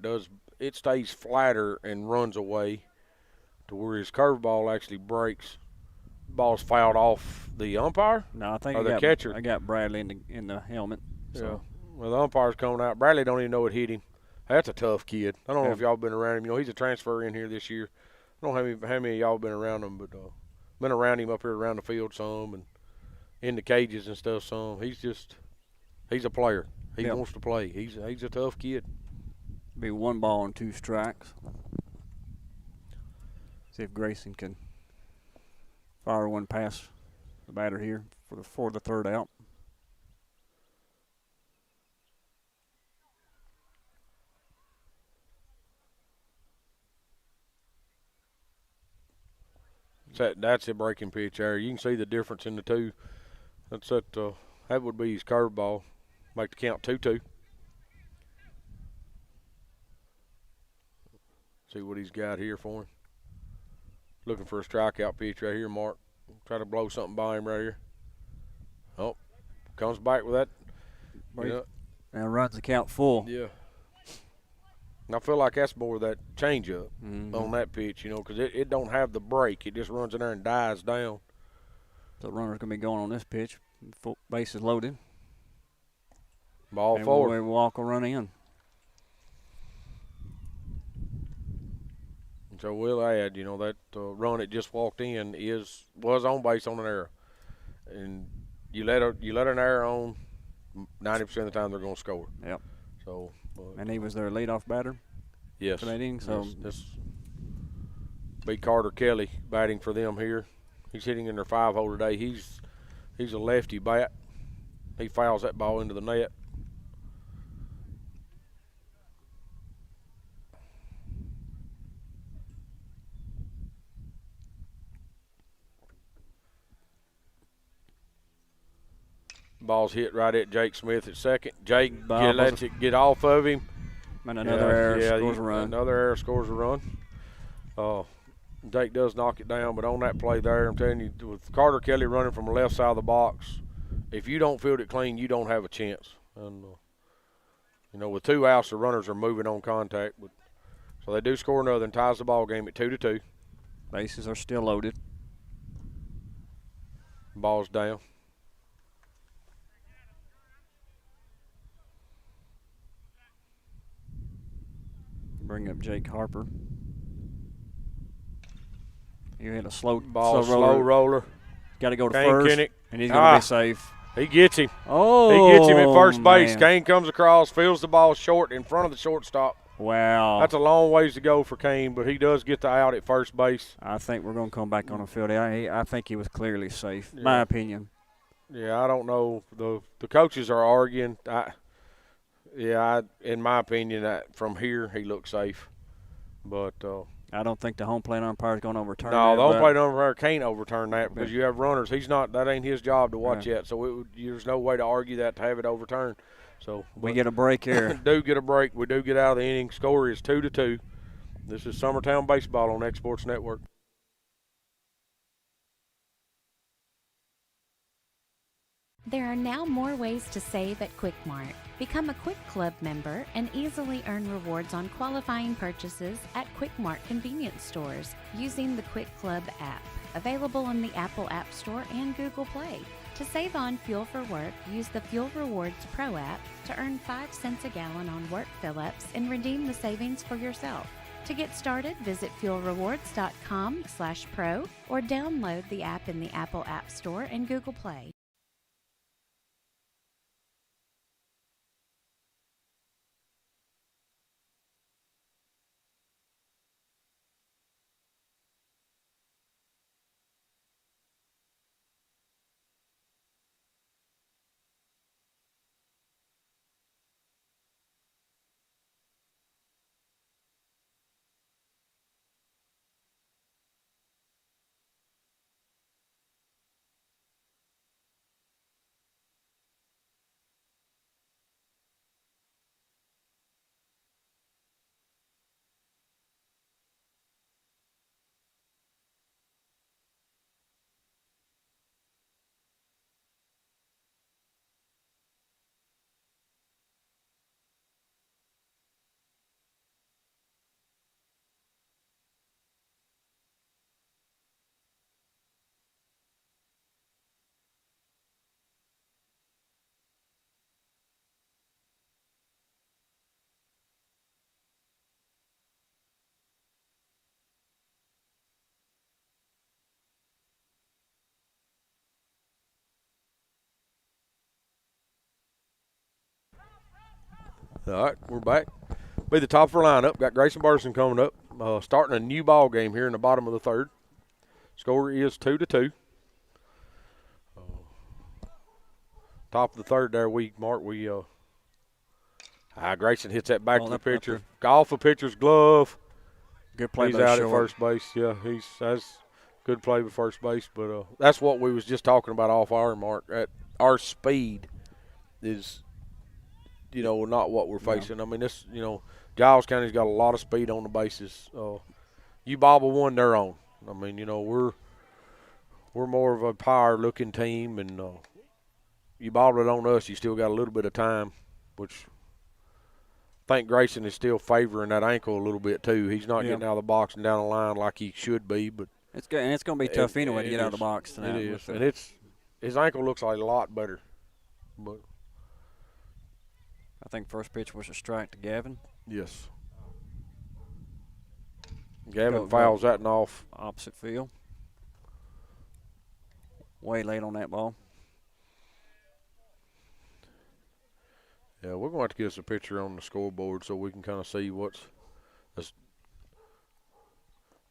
S1: It stays flatter and runs away to where his curveball actually breaks. Ball's fouled off the umpire.
S2: No, I think
S1: or the catcher.
S2: I got Bradley in the helmet. So.
S1: Yeah. Well, the umpire's coming out. Bradley don't even know it hit him. That's a tough kid. I don't know if y'all been around him. You know, he's a transfer in here this year. I don't know how many of y'all been around him, but been around him up here around the field some and in the cages and stuff some. He's a player. He wants to play. He's a tough kid.
S2: Be 1 ball and 2 strikes. See if Grayson can fire one past the batter here for the third out.
S1: That's a breaking pitch there. You can see the difference in the two. That would be his curveball. Make the count 2-2. See what he's got here for him. Looking for a strikeout pitch right here, Mark. Try to blow something by him right here. Oh, comes back with that.
S2: And runs the count full.
S1: Yeah. And I feel like that's more of that changeup on that pitch, because it don't have the break. It just runs in there and dies down.
S2: The runner's going to be going on this pitch. Full base is loaded.
S1: Ball
S2: and
S1: forward.
S2: Walk will run in.
S1: So we'll add, that run that just walked in was on base on an error, and you let an error on, 90% of the time they're going to score.
S2: Yep.
S1: So.
S2: And he was their leadoff batter.
S1: Yes.
S2: For that inning. So
S1: this be Carter Kelly batting for them here. He's hitting in their 5-hole today. He's a lefty bat. He fouls that ball into the net. Ball's hit right at Jake Smith at second. Jake lets it get off of him.
S2: And another error scores a run.
S1: Another error scores a run. Jake does knock it down, but on that play there, I'm telling you, with Carter Kelly running from the left side of the box, if you don't field it clean, you don't have a chance. And, with 2 outs, the runners are moving on contact. So they do score another and ties the ball game at 2-2.
S2: Bases are still loaded.
S1: Ball's down.
S2: Bring up Jake Harper. You hit a slow
S1: roller.
S2: Got to go to
S1: Kane
S2: first,
S1: Kinnick.
S2: And he's going to be safe.
S1: He gets him.
S2: Oh,
S1: he gets him at first base.
S2: Man.
S1: Kane comes across, fields the ball short in front of the shortstop.
S2: Wow.
S1: That's a long ways to go for Kane, but he does get the out at first base.
S2: I think we're going to come back on the field. I think he was clearly safe, my opinion.
S1: Yeah, I don't know. The coaches are arguing. In my opinion, from here he looks safe. But
S2: I don't think the home plate umpire is going to overturn
S1: No,
S2: that,
S1: the home plate umpire can't overturn that because you have runners. That ain't his job to watch
S2: Yeah.
S1: yet. So there's no way to argue that to have it overturned. So
S2: we get a break here.
S1: do get a break. We do get out of the inning. Score is 2-2. This is Summertown Baseball on Exports Network.
S12: There are now more ways to save at QuickMart. Become a Quick Club member and easily earn rewards on qualifying purchases at QuickMart convenience stores using the Quick Club app, available on the Apple App Store and Google Play. To save on fuel for work, use the Fuel Rewards Pro app to earn 5 cents a gallon on work fill-ups and redeem the savings for yourself. To get started, visit fuelrewards.com/pro or download the app in the Apple App Store and Google Play.
S1: All right, we're back. Be the top of our lineup. Got Grayson Burson coming up, starting a new ball game here in the bottom of the third. Score is 2-2. Top of the third there, Grayson hits that back to the pitcher. Golf a pitcher's glove.
S2: Good play.
S1: He's out at first base. Yeah, that's good play with first base. But that's what we was just talking about off our mark. At our speed is, not what we're facing. I mean, this, Giles County's got a lot of speed on the bases. You bobble one, they're on. I mean, we're more of a power-looking team, and you bobble it on us, you still got a little bit of time, which I think Grayson is still favoring that ankle a little bit too. He's not getting out of the box and down the line like he should be, but
S2: It's good, and it's going to be tough anyway to get out of the box tonight.
S1: It is, and his ankle looks like a lot better. But
S2: I think first pitch was a strike to Gavin.
S1: Yes. Gavin fouls that and off.
S2: Opposite field. Way late on that ball.
S1: Yeah, we're going to have to get us a picture on the scoreboard so we can kind of see what's this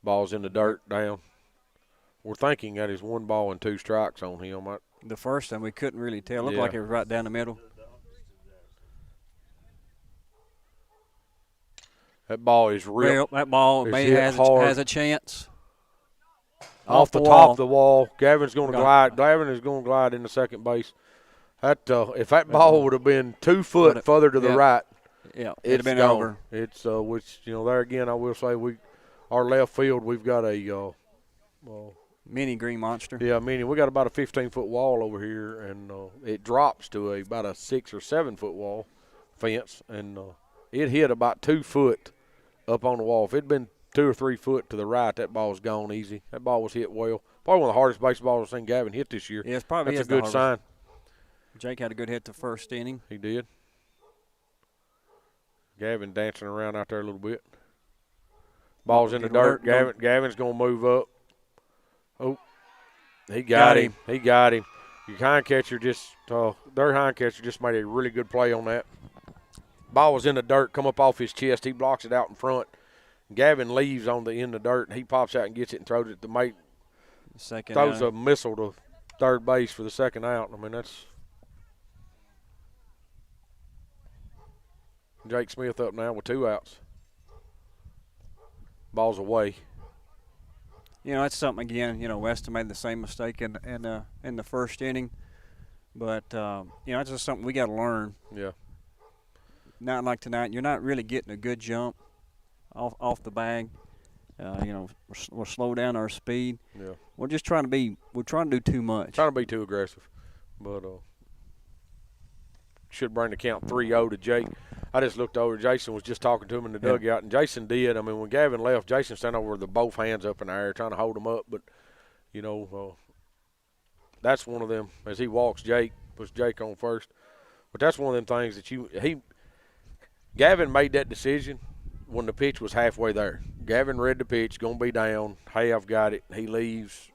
S1: ball's in the dirt down. We're thinking that is 1 ball and 2 strikes on him.
S2: The first time we couldn't really tell. It looked like it was right down the middle.
S1: That ball is real.
S2: That ball has a chance.
S1: Off the top of the wall. Gavin's going to glide. Gavin is going to glide into second base. That if that ball would have been 2 foot further to the right,
S2: it'd
S1: it's
S2: been
S1: gone.
S2: over.
S1: It's which there again I will say our left field we've got a
S2: mini green monster.
S1: Yeah, mini. We got about a 15-foot wall over here, and it drops to about a 6 or 7 foot wall fence, and it hit about 2 foot up on the wall. If it'd been 2 or 3 foot to the right, that ball was gone easy. That ball was hit well. Probably one of the hardest baseballs I've seen Gavin hit this year.
S2: Yeah, it's probably
S1: that's a good sign.
S2: Jake had a good hit the first inning.
S1: He did. Gavin dancing around out there a little bit. Ball's in the dirt. Gavin's going to move up. Oh, he got him. He got him. Your hind catcher their hind catcher just made a really good play on that. Ball was in the dirt, come up off his chest. He blocks it out in front. Gavin leaves in the dirt, and he pops out and gets it and throws it to mate. Throws a missile to third base for the second out. I mean, that's Jake Smith up now with 2 outs. Ball's away.
S2: That's something again. Weston made the same mistake in the first inning, but it's just something we got to learn.
S1: Yeah.
S2: Not like tonight. You're not really getting a good jump off the bag. We'll slow down our speed.
S1: Yeah.
S2: We're just trying to do too much.
S1: Trying to be too aggressive, but should bring the count 3-0 to Jake. I just looked over. Jason was just talking to him in the dugout, and Jason did. I mean, when Gavin left, Jason standing over with both hands up in the air trying to hold him up. But, that's one of them. As he walks, puts Jake on first. But that's one of them things that Gavin made that decision when the pitch was halfway there. Gavin read the pitch, going to be down. Hey, I've got it. He leaves.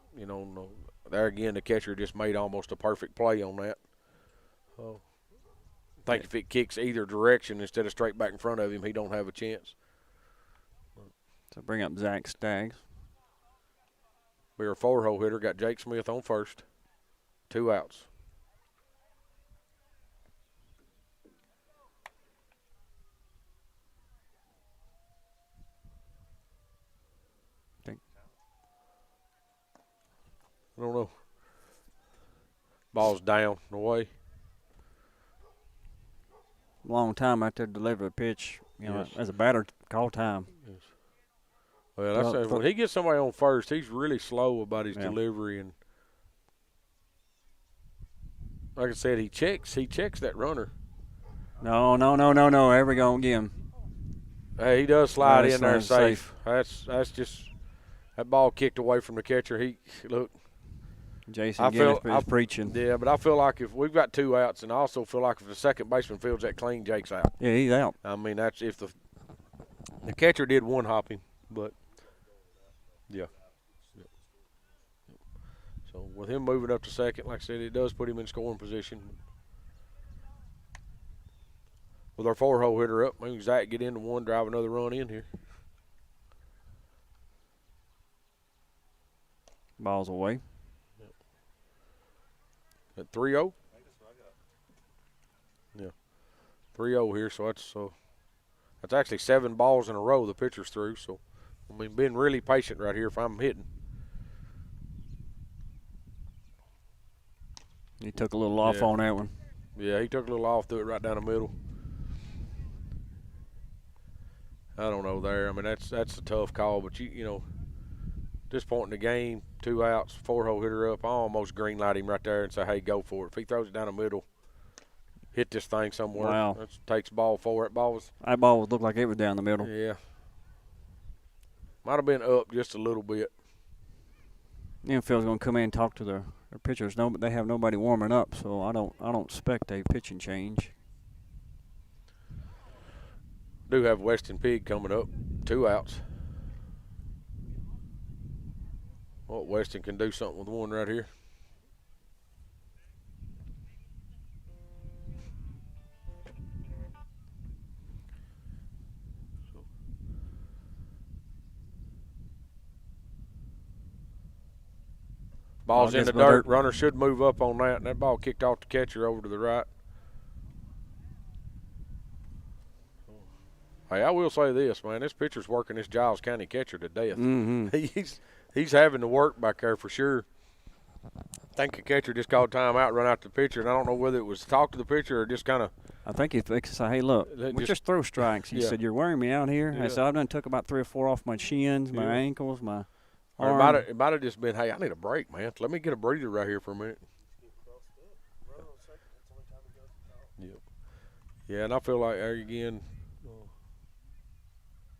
S1: There again, the catcher just made almost a perfect play on that. I think if it kicks either direction instead of straight back in front of him, he don't have a chance.
S2: So bring up Zach Staggs.
S1: We're a 4-hole hitter. Got Jake Smith on first. 2 outs. I don't know. Ball's down and away.
S2: Long time out there to deliver a pitch. As a batter, call time.
S1: Yes. Well, when he gets somebody on first, he's really slow about his delivery, and like I said, he checks that runner.
S2: No. There we go again.
S1: Hey, he does slide in there safe. That's just that ball kicked away from the catcher.
S2: Jason is preaching.
S1: Yeah, but I feel like if we've got 2 outs, and I also feel like if the second baseman fields that clean, Jake's out.
S2: Yeah, he's out.
S1: I mean, that's if the catcher did one hop him, but yeah. So with him moving up to second, like I said, it does put him in scoring position. With our 4-hole hitter up, maybe Zach get into one, drive another run in here.
S2: Ball's away.
S1: At 3-0? Yeah. 3-0 here, so that's actually 7 balls in a row the pitcher's through. So, I mean, being really patient right here if I'm hitting.
S2: He took a little off on that one.
S1: Yeah, he took a little off, threw it right down the middle. I don't know there. I mean, that's a tough call, but this point in the game, 2 outs, 4-hole hitter up, I almost green light him right there and say, hey, go for it. If he throws it down the middle, hit this thing somewhere.
S2: Wow.
S1: That takes ball 4. That ball
S2: looked like it was down the middle.
S1: Yeah. Might have been up just a little bit.
S2: Infield's going to come in and talk to their pitchers. No, they have nobody warming up, so I don't expect a pitching change.
S1: Do have Weston Pig coming up, 2 outs. Well, Weston can do something with one right here. Ball's in the dirt. Runner should move up on that, and that ball kicked off the catcher over to the right. Hey, I will say this, man. This pitcher's working this Giles County catcher to death.
S2: Mm-hmm.
S1: He's having to work back there for sure. I think the catcher just called timeout, run out to the pitcher, and I don't know whether it was talk to the pitcher or just kind of.
S2: I think he said, "Hey, look, we just throw strikes." He said, "You're wearing me out here."
S1: Yeah.
S2: I said, "I've done took about 3 or 4 off my shins, my ankles, my arm."
S1: Or it might have just been, "Hey, I need a break, man. Let me get a breather right here for a minute." Yep. Yeah, and I feel like there again.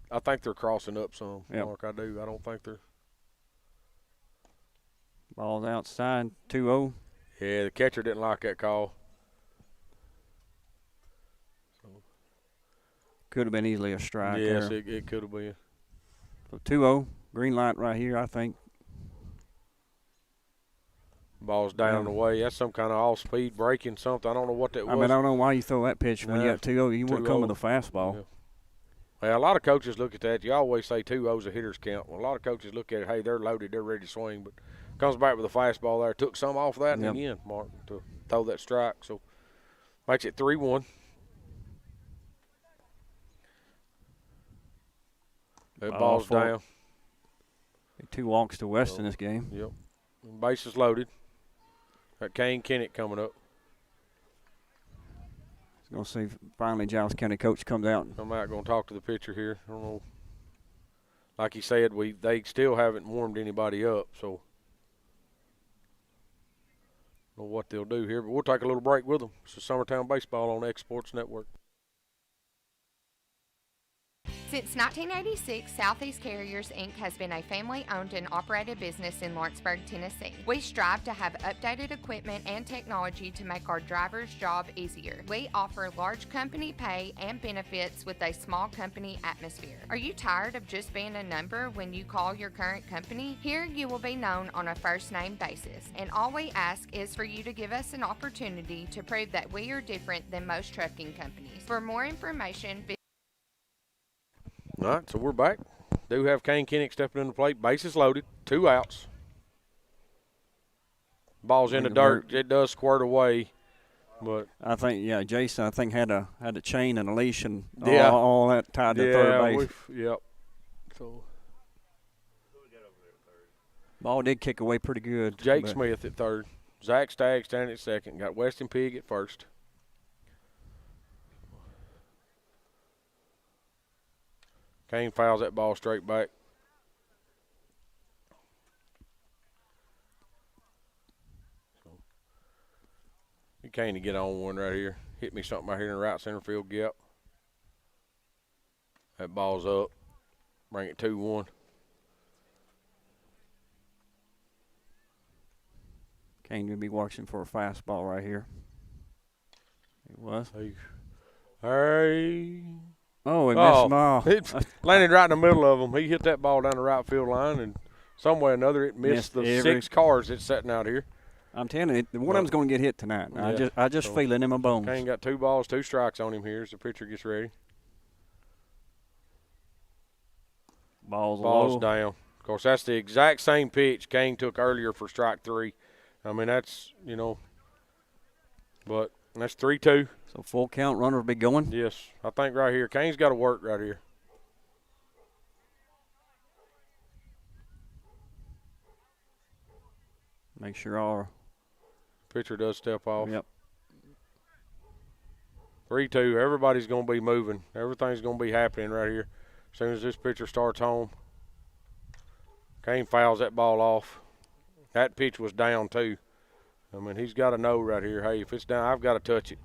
S1: I think they're crossing up some, Mark. I do. I don't think they're.
S2: Ball's outside, 2-0.
S1: Yeah, the catcher didn't like that call.
S2: Could have been easily a strike.
S1: Yes, it could have been.
S2: So 2-0, green light right here, I think.
S1: Ball's down the way. That's some kind of off-speed braking something. I don't know what that was.
S2: I mean, I don't know why you throw that pitch when you got 2-0. You wouldn't come with a fastball.
S1: Yeah. Well, a lot of coaches look at that. You always say 2-0's a hitter's count. Well, a lot of coaches look at it, hey, they're loaded, they're ready to swing. But comes back with a fastball there. Took some off that, and again, Mark, to throw that strike. So makes it 3-1. That ball's down.
S2: 2 walks to West in this game.
S1: Yep. Bases loaded. Got Kane Kennett coming up.
S2: Going to see finally Giles County coach comes out.
S1: I'm not going to talk to the pitcher here. I don't know. Like he said, they still haven't warmed anybody up, so I don't know what they'll do here. But we'll take a little break with them. It's Summertown Baseball on X Sports Network.
S13: Since 1986, Southeast Carriers, Inc. has been a family-owned and operated business in Lawrenceburg, Tennessee. We strive to have updated equipment and technology to make our drivers' job easier. We offer large company pay and benefits with a small company atmosphere. Are you tired of just being a number when you call your current company? Here you will be known on a first-name basis, and all we ask is for you to give us an opportunity to prove that we are different than most trucking companies. For more information,
S1: All right, so we're back. Do have Kane Kennett stepping in the plate. Bases loaded. 2 outs. Ball's in the dirt. It does squirt away, but
S2: I think Jason had a chain and a leash and all that tied to third base.
S1: Yep. So
S2: ball did kick away pretty good.
S1: Jake Smith at third. Zach Stagg standing at second. Got Weston Pig at first. Kane fouls that ball straight back. So, Kane to get on one right here. Hit me something right here in the right center field gap. That ball's up. Bring it 2-1.
S2: Kane will be watching for a fastball right here. It was.
S1: Hey.
S2: Oh, he missed him off.
S1: It landed right in the middle of them. He hit that ball down the right field line, and some way or another it missed the 6 cars that's sitting out here.
S2: I'm telling you, one of them's going to get hit tonight. Yeah. I just feel it in my bones.
S1: Kane got 2 balls, 2 strikes on him here as the pitcher gets ready.
S2: Ball's
S1: low. Down. Of course, that's the exact same pitch Kane took earlier for strike 3. I mean, that's, but that's 3-2.
S2: So full count, runner will be going?
S1: Yes. I think right here. Kane's got to work right here.
S2: Make sure our
S1: pitcher does step off.
S2: Yep.
S1: 3-2. Everybody's going to be moving. Everything's going to be happening right here. As soon as this pitcher starts home. Kane fouls that ball off. That pitch was down too. I mean, he's got to know right here, hey, if it's down, I've got to touch it.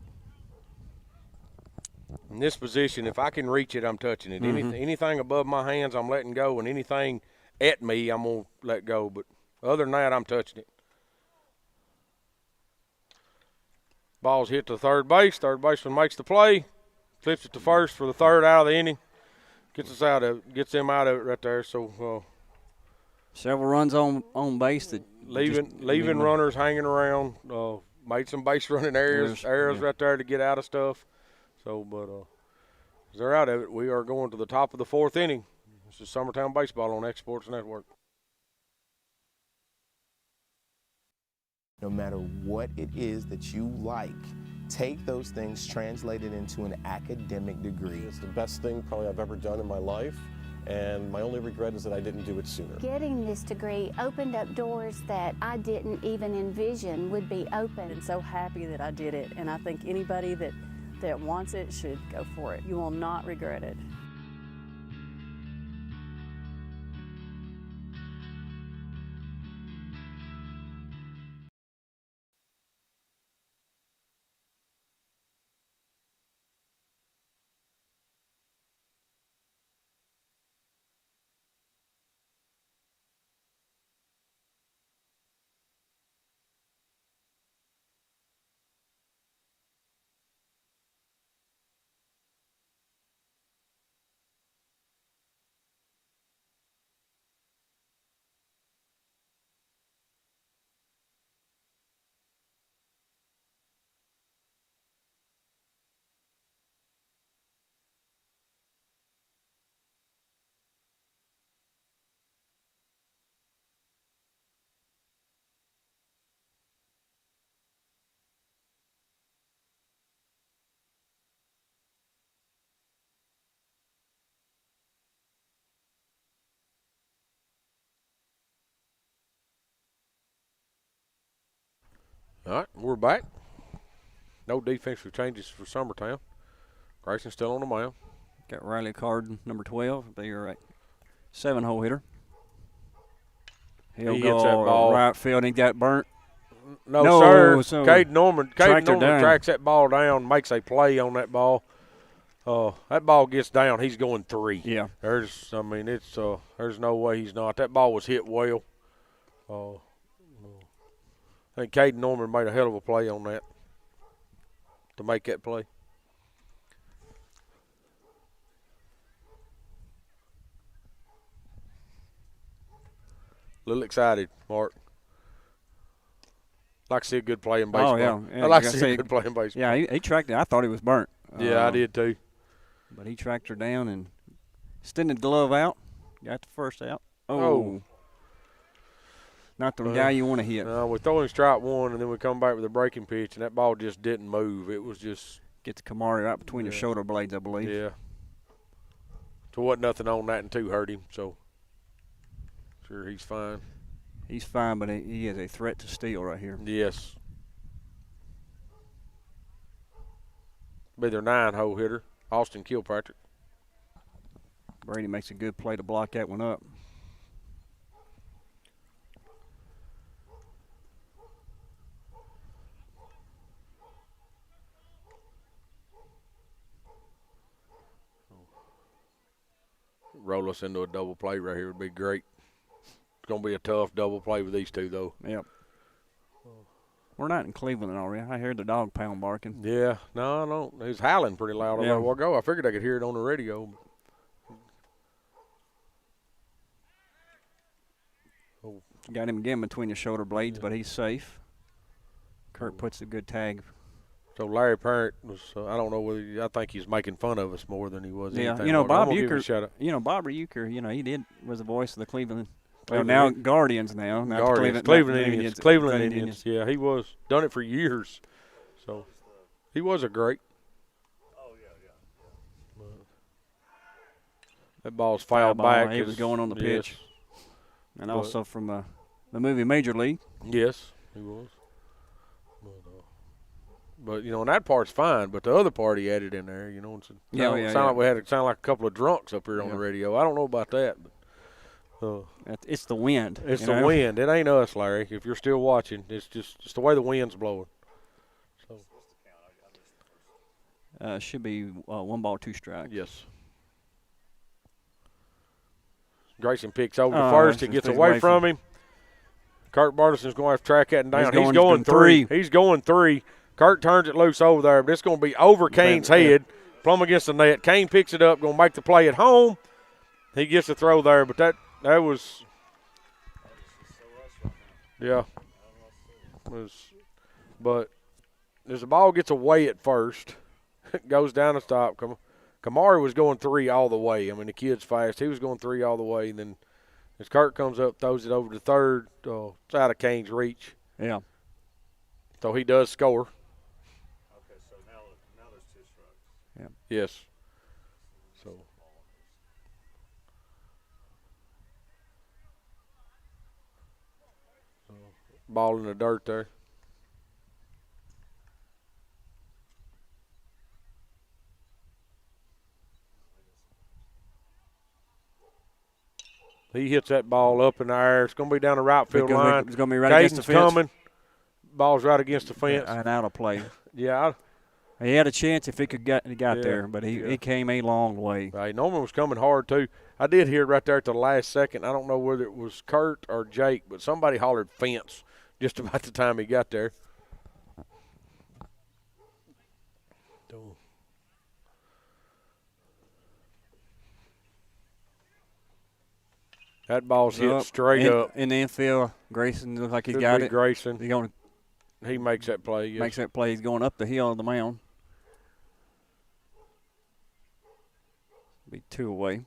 S1: In this position, if I can reach it, I'm touching it.
S2: Mm-hmm.
S1: Anything above my hands, I'm letting go, and anything at me, I'm going to let go. But Other than that, I'm touching it. Ball's hit to third base. Third baseman makes the play. Flips it to first for the third out of the inning. Gets them out of it right there. So
S2: several runs on base that
S1: leaving runners hanging around. Made some base running errors right there to get out of stuff. So, but as they're out of it, we are going to the top of the fourth inning. This is Summertown Baseball on X Sports Network.
S14: No matter what it is that you like, take those things, translate it into an academic degree.
S15: It's the best thing probably I've ever done in my life, and my only regret is that I didn't do it sooner.
S16: Getting this degree opened up doors that I didn't even envision would be open.
S17: I'm so happy that I did it, and I think anybody that wants it should go for it. You will not regret it.
S1: All right, we're back. No defensive changes for Summertown. Grayson's still on the mound.
S2: Got Riley Card, number 12. Be your 7-hole hitter. He'll
S1: He
S2: go
S1: hits that ball.
S2: right field. He got burnt.
S1: No, sir.
S2: So
S1: Caden Norman
S2: down.
S1: tracks that ball down, makes a play on that ball. That ball gets down, he's going 3.
S2: Yeah.
S1: There's no way he's not. That ball was hit well. I think Caden Norman made a hell of a play on that to make that play. A little excited, Mark. Like to see a good play in baseball.
S2: Oh, yeah.
S1: I like to see a good play in baseball.
S2: Yeah, he tracked it. I thought he was burnt.
S1: Yeah, I did too.
S2: But he tracked her down and extended the glove out. Got the first out. Oh. Not the guy you want to hit.
S1: No, we throw him strike one, and then we come back with a breaking pitch, and that ball just didn't move. It was just
S2: gets Kamari right between the shoulder blades, I believe.
S1: Yeah. So wasn't nothing on that, and 2 hurt him. So sure, he's fine.
S2: He's fine, but he is a threat to steal right here.
S1: Yes. Be their 9-hole hitter, Austin Kilpatrick.
S2: Brady makes a good play to block that one up.
S1: Roll us into a double play right here would be great. It's going to be a tough double play with these two, though.
S2: Yep. We're not in Cleveland already. I heard the dog pound barking.
S1: Yeah. No, I don't. He was howling pretty loud a while ago. I figured I could hear it on the radio.
S2: Got him again between the shoulder blades, but he's safe. Kurt puts a good tag.
S1: So Larry Parent was, I don't know whether, I think he's making fun of us more than he was anything.
S2: You know,
S1: Bob
S2: Euchre, he was the voice of the Cleveland. Well, now Guardians now.
S1: Cleveland Indians. Yeah, he was. Done it for years. So he was a great.
S5: Oh, yeah.
S1: That ball's fouled back.
S2: He was going on the pitch. And also from the movie Major League.
S1: Yes, he was. But you know, and that part's fine. But the other part he added in there, you know, sound like a couple of drunks up here on the radio. I don't know about that, but
S2: it's the wind.
S1: It's the wind. It ain't us, Larry. If you're still watching, it's the way the wind's blowing. So
S2: should be 1 ball, 2 strikes.
S1: Yes. Grayson picks over to first. It gets away from him. Kurt Bartison's going to have to track that down.
S2: He's going
S1: three. He's going three. Kurt turns it loose over there, but it's going to be over Kane's head, plumb against the net. Kane picks it up, going to make the play at home. He gets the throw there, but that was, yeah. But as the ball gets away at first, it goes down the stop. Kamari was going three all the way. I mean, the kid's fast. He was going three all the way. And then as Kurt comes up, throws it over to third, it's out of Kane's reach.
S2: Yeah.
S1: So he does score.
S5: Okay, so now there's 2 strikes.
S2: Yeah.
S1: Yes. So. Ball in the dirt there. He hits that ball up in the air. It's going to be down the right field line.
S2: It's going to be right against the fence.
S1: Coming. Ball's right against the fence.
S2: And out of play.
S1: Yeah.
S2: He had a chance if he could got there, but he came a long way.
S1: Right. Norman was coming hard, too. I did hear right there at the last second. I don't know whether it was Kurt or Jake, but somebody hollered fence just about the time he got there. That ball's hit straight up.
S2: In the infield, Grayson looks like he got it.
S1: Grayson.
S2: He
S1: makes that play, yes.
S2: Makes that play. He's going up the hill of the mound. Be 2 away.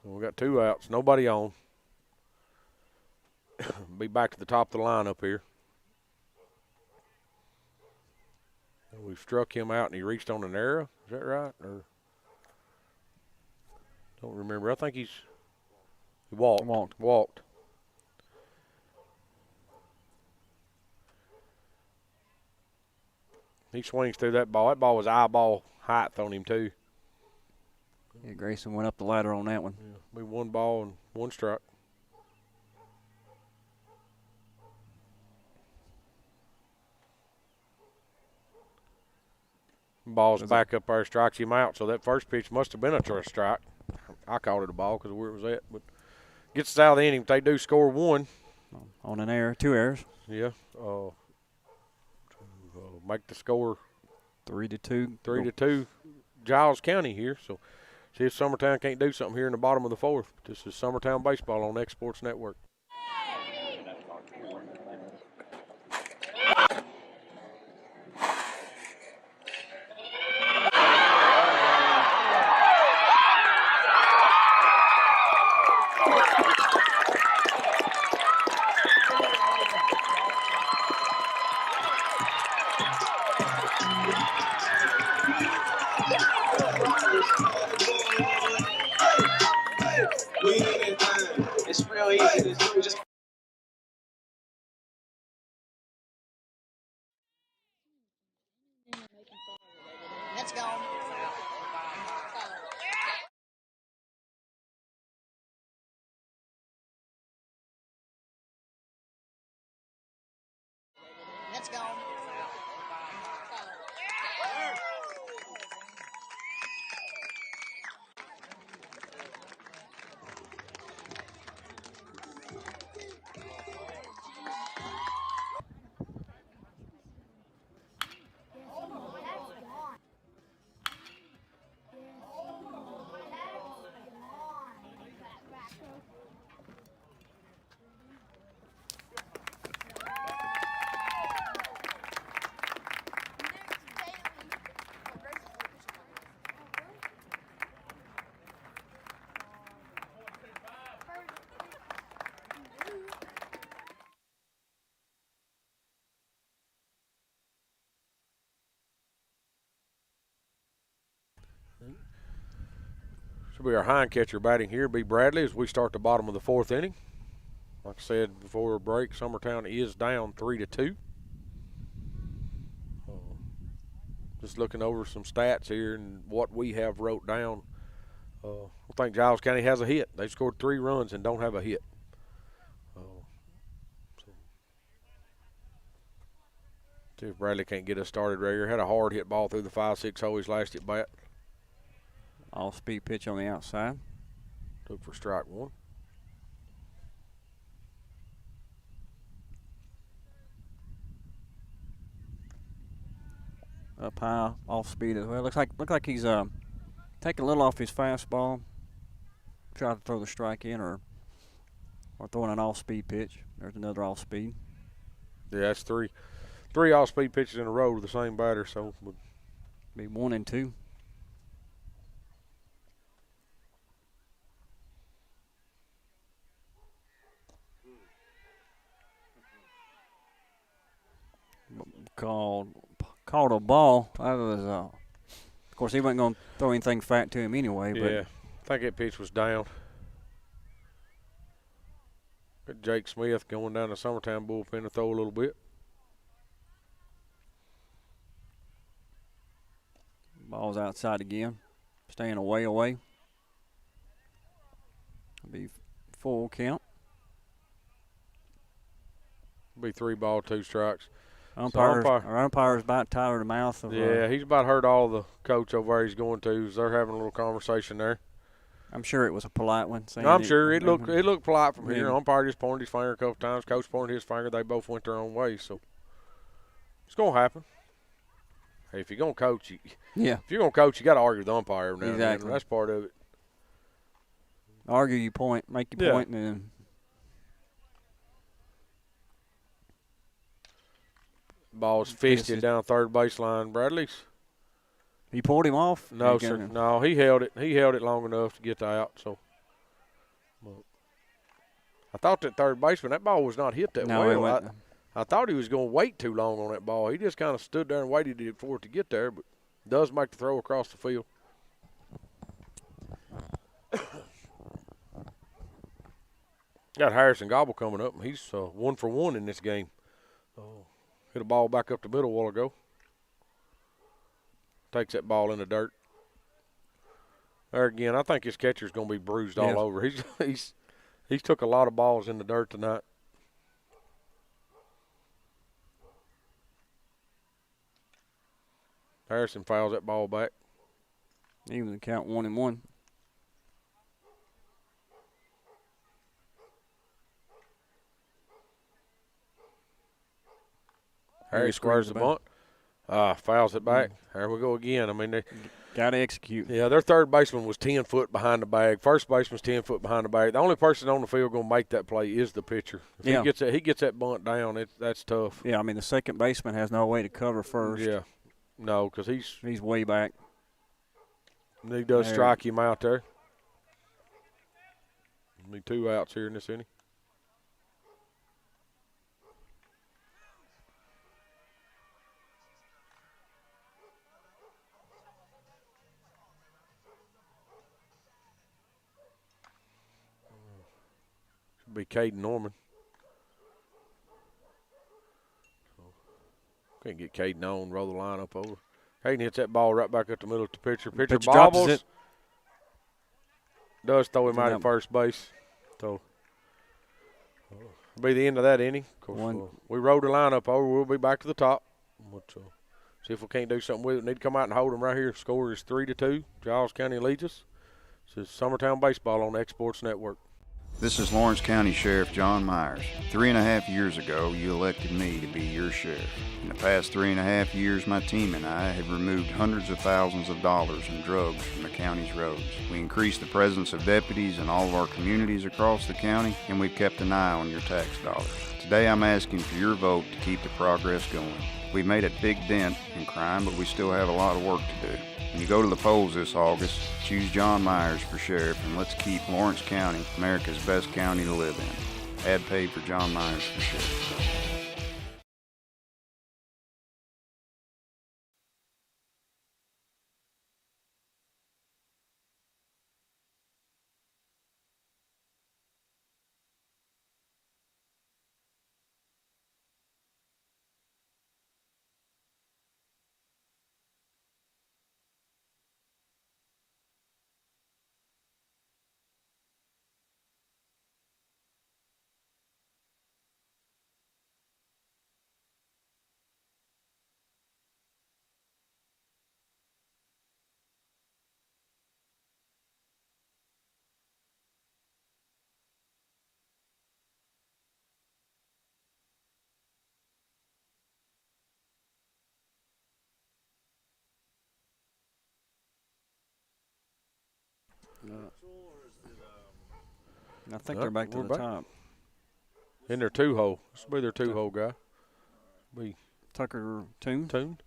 S1: We got 2 outs. Nobody on. Be back to the top of the line up here. We struck him out, and he reached on an arrow. Is that right? Or don't remember. I think he walked. He swings through that ball. That ball was eyeball height on him, too.
S2: Yeah, Grayson went up the ladder on that one.
S1: Yeah, we 1 ball and 1 strike. Ball's back up there, strikes him out. So that first pitch must have been a strike. I called it a ball because of where it was at. But gets us out of the inning. If they do score 1.
S2: On an error, 2 errors.
S1: Yeah. Make the score
S2: 3-2.
S1: 3-2. Giles County here. So see if Summertown can't do something here in the bottom of the 4th. This is Summertown Baseball on X Sports Network.
S18: It's real easy. Just let's go. Let's go.
S1: Should be our hind catcher batting here. Be Bradley as we start the bottom of the 4th inning. Like I said before a break, Summertown is down 3-2. Just looking over some stats here and what we have wrote down. I think Giles County has a hit. They've scored 3 runs and don't have a hit. See if Bradley can't get us started right here. Had a hard hit ball through the 5-6 hole his last at bat.
S2: Off-speed pitch on the outside.
S1: Took for strike one.
S2: Up high, off speed as well. Look like he's taking a little off his fastball. Try to throw the strike in or throwing an off-speed pitch. There's another off-speed.
S1: Yeah, that's three off-speed pitches in a row to the same batter. So
S2: be 1 and 2. Called a ball. That was, of course, he wasn't going to throw anything fat to him anyway. But
S1: yeah, I think that pitch was down. Got Jake Smith going down the Summertown bullpen to throw a little bit.
S2: Ball's outside again, staying away. Be full count.
S1: Be 3 balls, 2 strikes.
S2: Our umpire's about tired of the mouth of.
S1: Yeah, he's about heard all the coach over there he's going to. So they're having a little conversation there.
S2: I'm sure it was a polite one.
S1: I'm sure it looked polite from here. Umpire just pointed his finger a couple times. Coach pointed his finger. They both went their own way. So it's gonna happen. Hey, if you're gonna coach, if you're gonna coach, you got to argue with the umpire now.
S2: Exactly.
S1: Man. That's part of it.
S2: Argue your point, make your point, and then.
S1: Ball's fisted down third baseline. Bradley's.
S2: He pulled him off?
S1: No, sir. No, he held it. He held it long enough to get the out. So, I thought that third baseman, that ball was not hit that well. I thought he was going to wait too long on that ball. He just kind of stood there and waited for it to get there, but does make the throw across the field. Got Harrison Gobble coming up, and he's 1 for 1 in this game. Hit a ball back up the middle a while ago. Takes that ball in the dirt. There again, I think his catcher's going to be bruised all over. He's took a lot of balls in the dirt tonight. Harrison fouls that ball back.
S2: Even the count 1 and 1.
S1: Harry squares the bunt. Fouls it back. There we go again. I mean, they
S2: got to execute.
S1: Yeah, their third baseman was 10 foot behind the bag. First baseman's 10 foot behind the bag. The only person on the field going to make that play is the pitcher. If he gets that bunt down, that's tough.
S2: Yeah, I mean, the second baseman has no way to cover first.
S1: Yeah. No, because
S2: he's way back.
S1: He does strike him out there. Need 2 outs here in this inning. Should be Caden Norman. Can't get Caden on, roll the lineup over. Caden hits that ball right back up the middle of the pitcher. Pitcher bobbles. It. Does throw him out at first base. So it'll be the end of that inning. Of course, we rolled the lineup over. We'll be back to the top. But, see if we can't do something with it. Need to come out and hold them right here. Score is 3-2. Giles County leads us. This is Summertown Baseball on the Exports Network.
S19: This is Lawrence County Sheriff John Myers. 3.5 years ago, you elected me to be your sheriff. In the past 3.5 years, my team and I have removed hundreds of thousands of dollars in drugs from the county's roads. We increased the presence of deputies in all of our communities across the county, and we've kept an eye on your tax dollars. Today, I'm asking for your vote to keep the progress going. We've made a big dent in crime, but we still have a lot of work to do. When you go to the polls this August, choose John Myers for sheriff, and let's keep Lawrence County America's best county to live in. Ad paid for John Myers for sheriff.
S2: I think they're back to the top.
S1: In their 2-hole. This will be their 2-hole guy. Be
S2: Tucker Toon.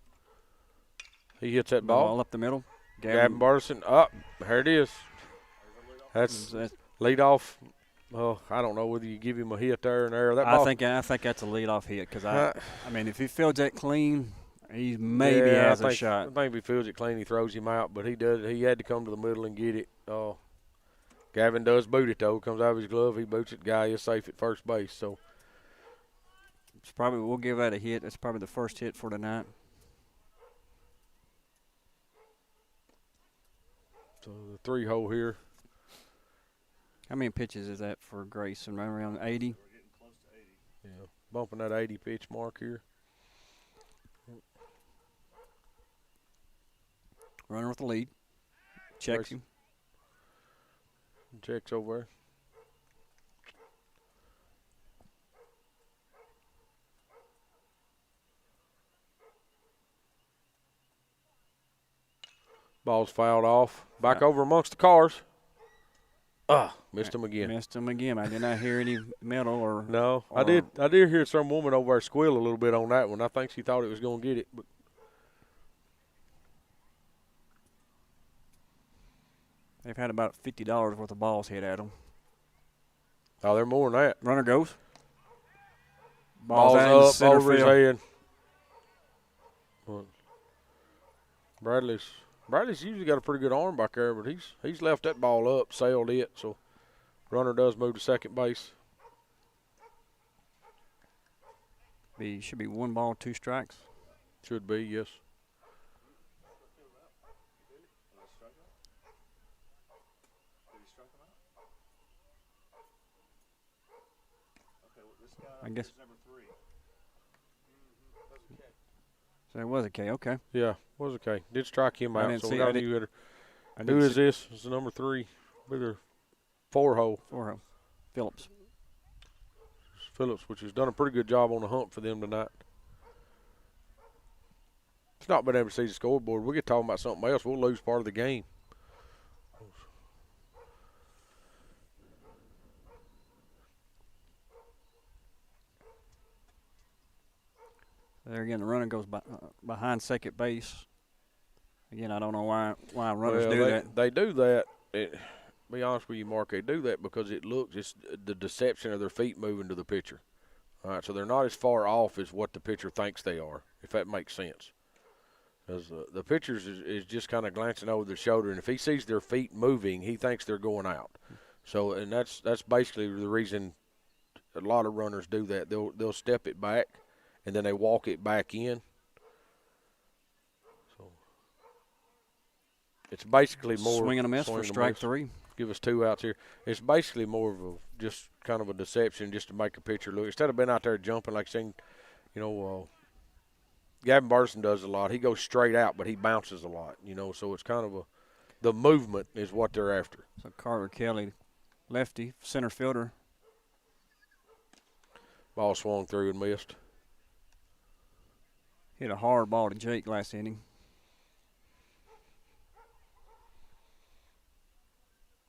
S1: He hits that ball.
S2: Ball up the middle.
S1: Gavin Barson up. There it is. That's lead off. Well, I don't know whether you give him a hit there and there. That ball.
S2: I think that's a leadoff hit because I mean if he fields that clean, he maybe has a shot.
S1: I think if he fields it clean, he throws him out. But he does. He had to come to the middle and get it. Gavin does boot it though. Comes out of his glove. He boots it. Guy is safe at first base. So
S2: it's probably we'll give that a hit. That's probably the first hit for tonight.
S1: So the 3-hole here.
S2: How many pitches is that for Grayson? Right around 80?
S5: We're getting close to 80.
S1: Yeah, bumping that 80 pitch mark here.
S2: Runner with the lead. Checks him.
S1: Checks over there. Ball's fouled off. Back over amongst the cars. Missed him again.
S2: Missed him again. I did not hear any metal or.
S1: No, I did hear some woman over there squeal a little bit on that one. I think she thought it was going to get it. But
S2: they've had about $50 worth of balls hit at them.
S1: Oh, they're more than that.
S2: Runner goes.
S1: Ball's up
S2: center
S1: over
S2: field.
S1: his head. Bradley's usually got a pretty good arm back there, but he's left that ball up, sailed it, so runner does move to second base.
S2: Should be 1 ball, 2 strikes.
S1: Should be, yes.
S2: I guess. So it was a K, okay.
S1: Yeah, was a K. Did strike him out, so we got a new hitter.
S2: Who
S1: is this? It's the number 3. With their 4-hole.
S2: 4-hole. Phillips.
S1: Which has done a pretty good job on the hump for them tonight. It's not been able to see the scoreboard. We get talking about something else, we'll lose part of the game.
S2: There again, the runner goes behind second base. Again, I don't know why runners do that.
S1: They do that. Be honest with you, Mark, they do that because it's the deception of their feet moving to the pitcher. All right, so they're not as far off as what the pitcher thinks they are, if that makes sense. Because the pitcher is just kind of glancing over their shoulder, and if he sees their feet moving, he thinks they're going out. So, and that's basically the reason a lot of runners do that. They'll step it back, and then they walk it back in. So it's basically more
S2: swing and a miss for strike 3.
S1: Give us 2 outs here. It's basically more of just kind of a deception just to make a pitcher look. Instead of being out there jumping like saying, Gavin Barson does a lot. He goes straight out, but he bounces a lot, So it's kind of the movement is what they're after.
S2: So Carter Kelly, lefty, center fielder.
S1: Ball swung through and missed.
S2: Hit a hard ball to Jake last inning.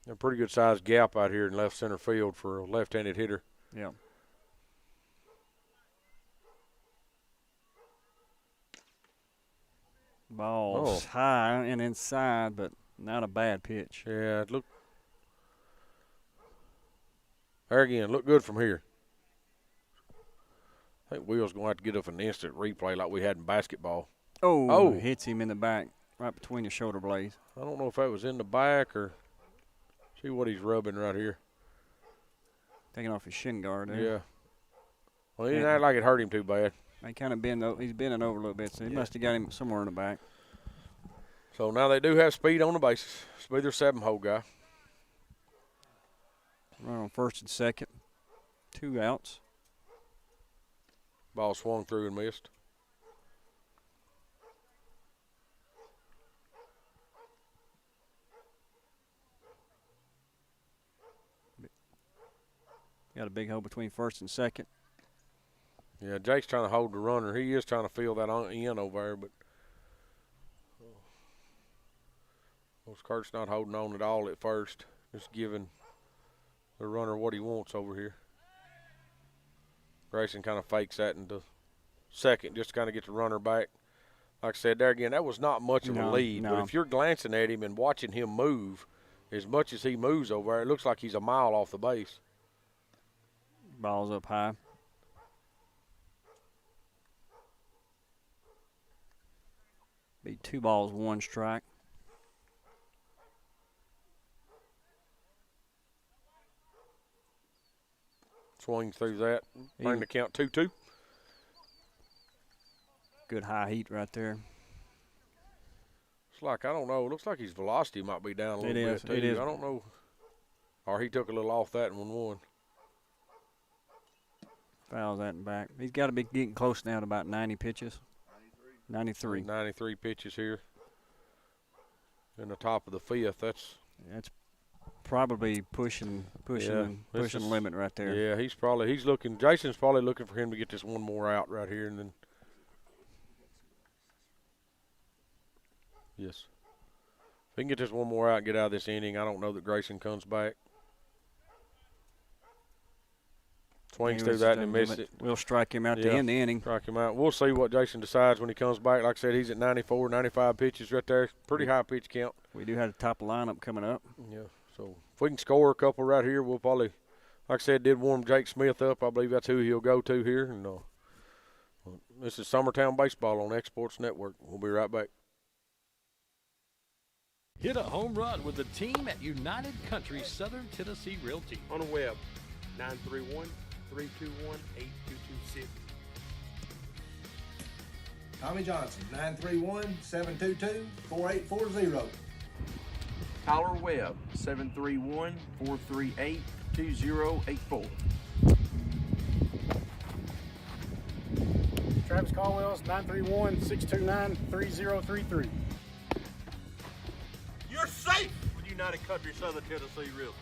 S1: A pretty good sized gap out here in left center field for a left-handed hitter.
S2: Yeah. Ball's high and inside, but not a bad pitch.
S1: Yeah, it looked. There again, look good from here. I think Will's going to have to get up an instant replay like we had in basketball.
S2: Oh, hits him in the back, right between the shoulder blades.
S1: I don't know if that was in the back or see what he's rubbing right here.
S2: Taking off his shin guard there.
S1: Yeah. Well, he didn't act like it hurt him too bad.
S2: He kind of he's bending over a little bit, so he must have got him somewhere in the back.
S1: So now they do have speed on the bases. It's be their 7-hole guy.
S2: Run on first and second. 2 outs.
S1: Ball swung through and missed.
S2: Got a big hole between first and second.
S1: Yeah, Jake's trying to hold the runner. He is trying to fill that in over there, but Kurt's not holding on at all at first. Just giving the runner what he wants over here. Grayson kind of fakes that into second just to kind of get the runner back. Like I said, there again, that was not much of a lead.
S2: No.
S1: But if you're glancing at him and watching him move, as much as he moves over there, it looks like he's a mile off the base.
S2: Ball's up high. Be 2 balls, 1 strike.
S1: Swing through that. Bring the count 2-2.
S2: Good high heat right there.
S1: It's like, I don't know, it looks like his velocity might be down a little bit, too.
S2: It is.
S1: I don't know. Or he took a little off that and won.
S2: Fouls that and back. He's got to be getting close now to about 90 pitches. 93.
S1: 93 pitches here. In the top of the 5th. That's
S2: probably pushing the limit right there.
S1: Yeah, Jason's probably looking for him to get this one more out right here, and then. Yes. If he can get this one more out and get out of this inning, I don't know that Grayson comes back. Swings through that and missed it.
S2: We'll strike him out to end the inning.
S1: Strike him out. We'll see what Jason decides when he comes back. Like I said, he's at 94, 95 pitches right there. Pretty high pitch count.
S2: We do have the top lineup coming up.
S1: Yeah, so if we can score a couple right here, we'll probably, like I said, did warm Jake Smith up. I believe that's who he'll go to here. And this is Summertown Baseball on Exports Network. We'll be right back.
S20: Hit a home run with the team at United Country Southern Tennessee Realty.
S5: On the web, 931-321-8226.
S21: Tommy Johnson, 931-722-4840.
S22: Tyler Webb, 731-438-2084.
S23: Travis Caldwell's 931-629-3033.
S5: You're safe with United Country Southern Tennessee Realty.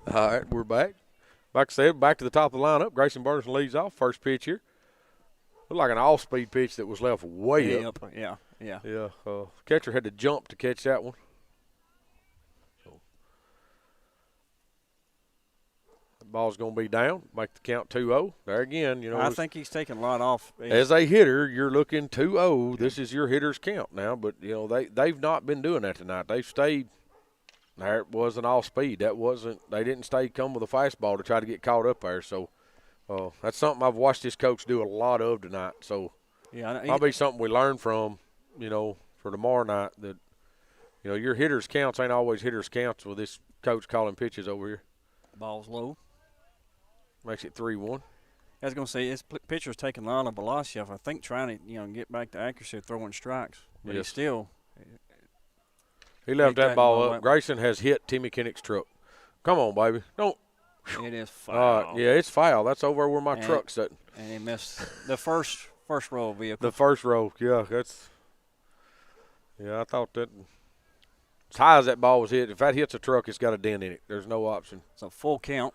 S1: All right, we're back. Like I said, back to the top of the lineup. Grayson Burton leads off. First pitch here. Looked like an off-speed pitch that was left way up.
S2: Yeah.
S1: Yeah. Catcher had to jump to catch that one. So the ball's going to be down. Make the count 2-0. There again,
S2: I think he's taking a lot off.
S1: As a hitter, you're looking 2-0. This is your hitter's count now. But, they've not been doing that tonight. They've stayed. There it wasn't all speed. They didn't come with a fastball to try to get caught up there. So that's something I've watched this coach do a lot of tonight. So probably something we learn from, for tomorrow night that, your hitter's counts ain't always hitter's counts with this coach calling pitches over here.
S2: Ball's low.
S1: Makes it 3-1.
S2: I was going to say, this pitcher's taking a lot of velocity off. I think trying to, get back to accuracy of throwing strikes. But he's still –
S1: he left that ball up. Grayson has hit Timmy Kinnick's truck. Come on, baby. Don't.
S2: It is foul.
S1: Yeah, it's foul. That's over where my truck's sitting.
S2: And he missed the first row of vehicle.
S1: The first row, yeah. I thought that as high as that ball was hit, if that hits a truck, it's got a dent in it. There's no option.
S2: It's a full count.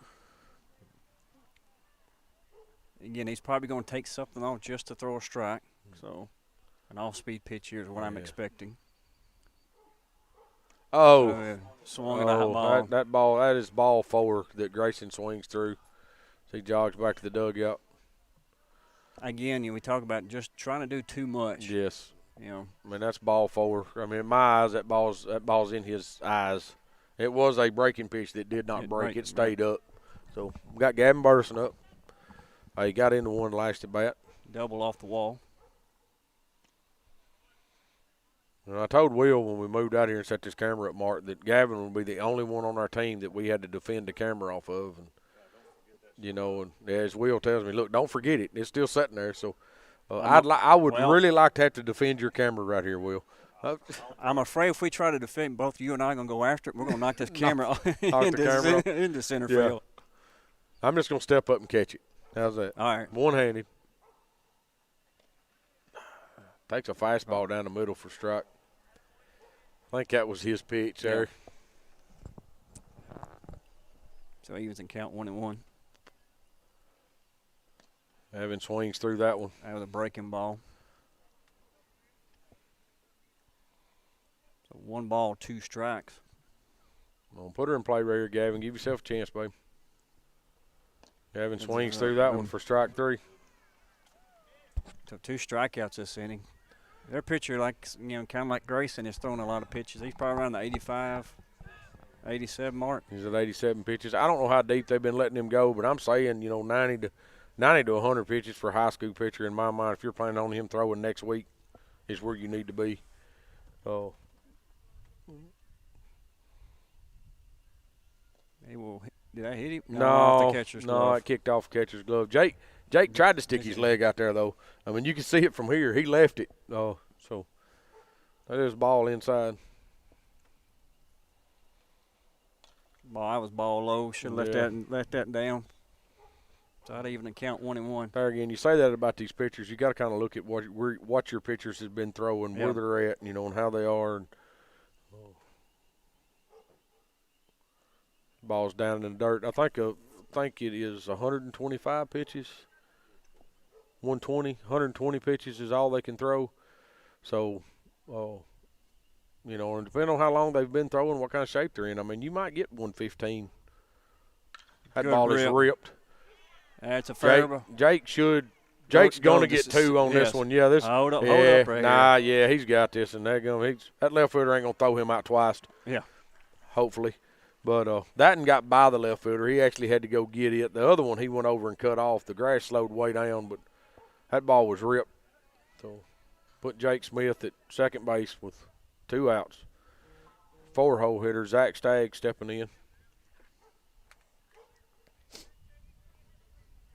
S2: Again, he's probably going to take something off just to throw a strike. So an off-speed pitch here is what I'm expecting. Swung at a high ball.
S1: That is ball 4 that Grayson swings through. So he jogs back to the dugout.
S2: Again, we talk about just trying to do too much.
S1: Yes. That's ball 4. In my eyes, that ball's in his eyes. It was a breaking pitch that did not break. It stayed up. So we got Gavin Burson up. He got into one last at bat.
S2: Double off the wall.
S1: And I told Will when we moved out here and set this camera up, Mark, that Gavin would be the only one on our team that we had to defend the camera off of. And you know, and as Will tells me, look, don't forget it. It's still sitting there. So I would really like to have to defend your camera right here, Will.
S2: I'm afraid if we try to defend, both you and I are going to go after it. We're going to knock this camera into center field.
S1: I'm just going to step up and catch it. How's that?
S2: All right.
S1: One-handed. Takes a fastball down the middle for strike. I think that was his pitch there.
S2: So he was in count 1-1.
S1: Evan swings through that one.
S2: That was a breaking ball. So 1 ball, 2 strikes.
S1: I'm going to put her in play right here, Gavin. Give yourself a chance, babe. Gavin swings through that one for strike 3.
S2: So 2 strikeouts this inning. Their pitcher, kind of like Grayson, is throwing a lot of pitches. He's probably around the 85, 87 mark.
S1: He's at 87 pitches. I don't know how deep they've been letting him go, but I'm saying, 90 to 100 pitches for a high school pitcher in my mind. If you're planning on him throwing next week, is where you need to be. Oh.
S2: Did I hit him?
S1: No,
S2: off the catcher's glove.
S1: it kicked off the catcher's glove. Jake tried to stick his leg out there, though. I mean, you can see it from here. He left it. So that is ball inside.
S2: I was ball low. Should have left that down. So I'd even count 1-1.
S1: There again, you say that about these pitchers. You got to kind of look at what your pitchers have been throwing, where they're at, and how they are. And, ball's down in the dirt. I think it is 125 pitches. 120 pitches is all they can throw. So, and depending on how long they've been throwing, what kind of shape they're in, I mean, you might get 115. That ball is ripped.
S2: That's a fair.
S1: Jake's going to get 2 on this one. Yeah,
S2: hold up right
S1: here. He's got this, and that left fielder ain't going to throw him out twice.
S2: Yeah.
S1: Hopefully. But that one got by the left fielder. He actually had to go get it. The other one, he went over and cut off. The grass slowed way down, but that ball was ripped. So put Jake Smith at second base with 2 outs. 4-hole hitter, Zach Stagg stepping in.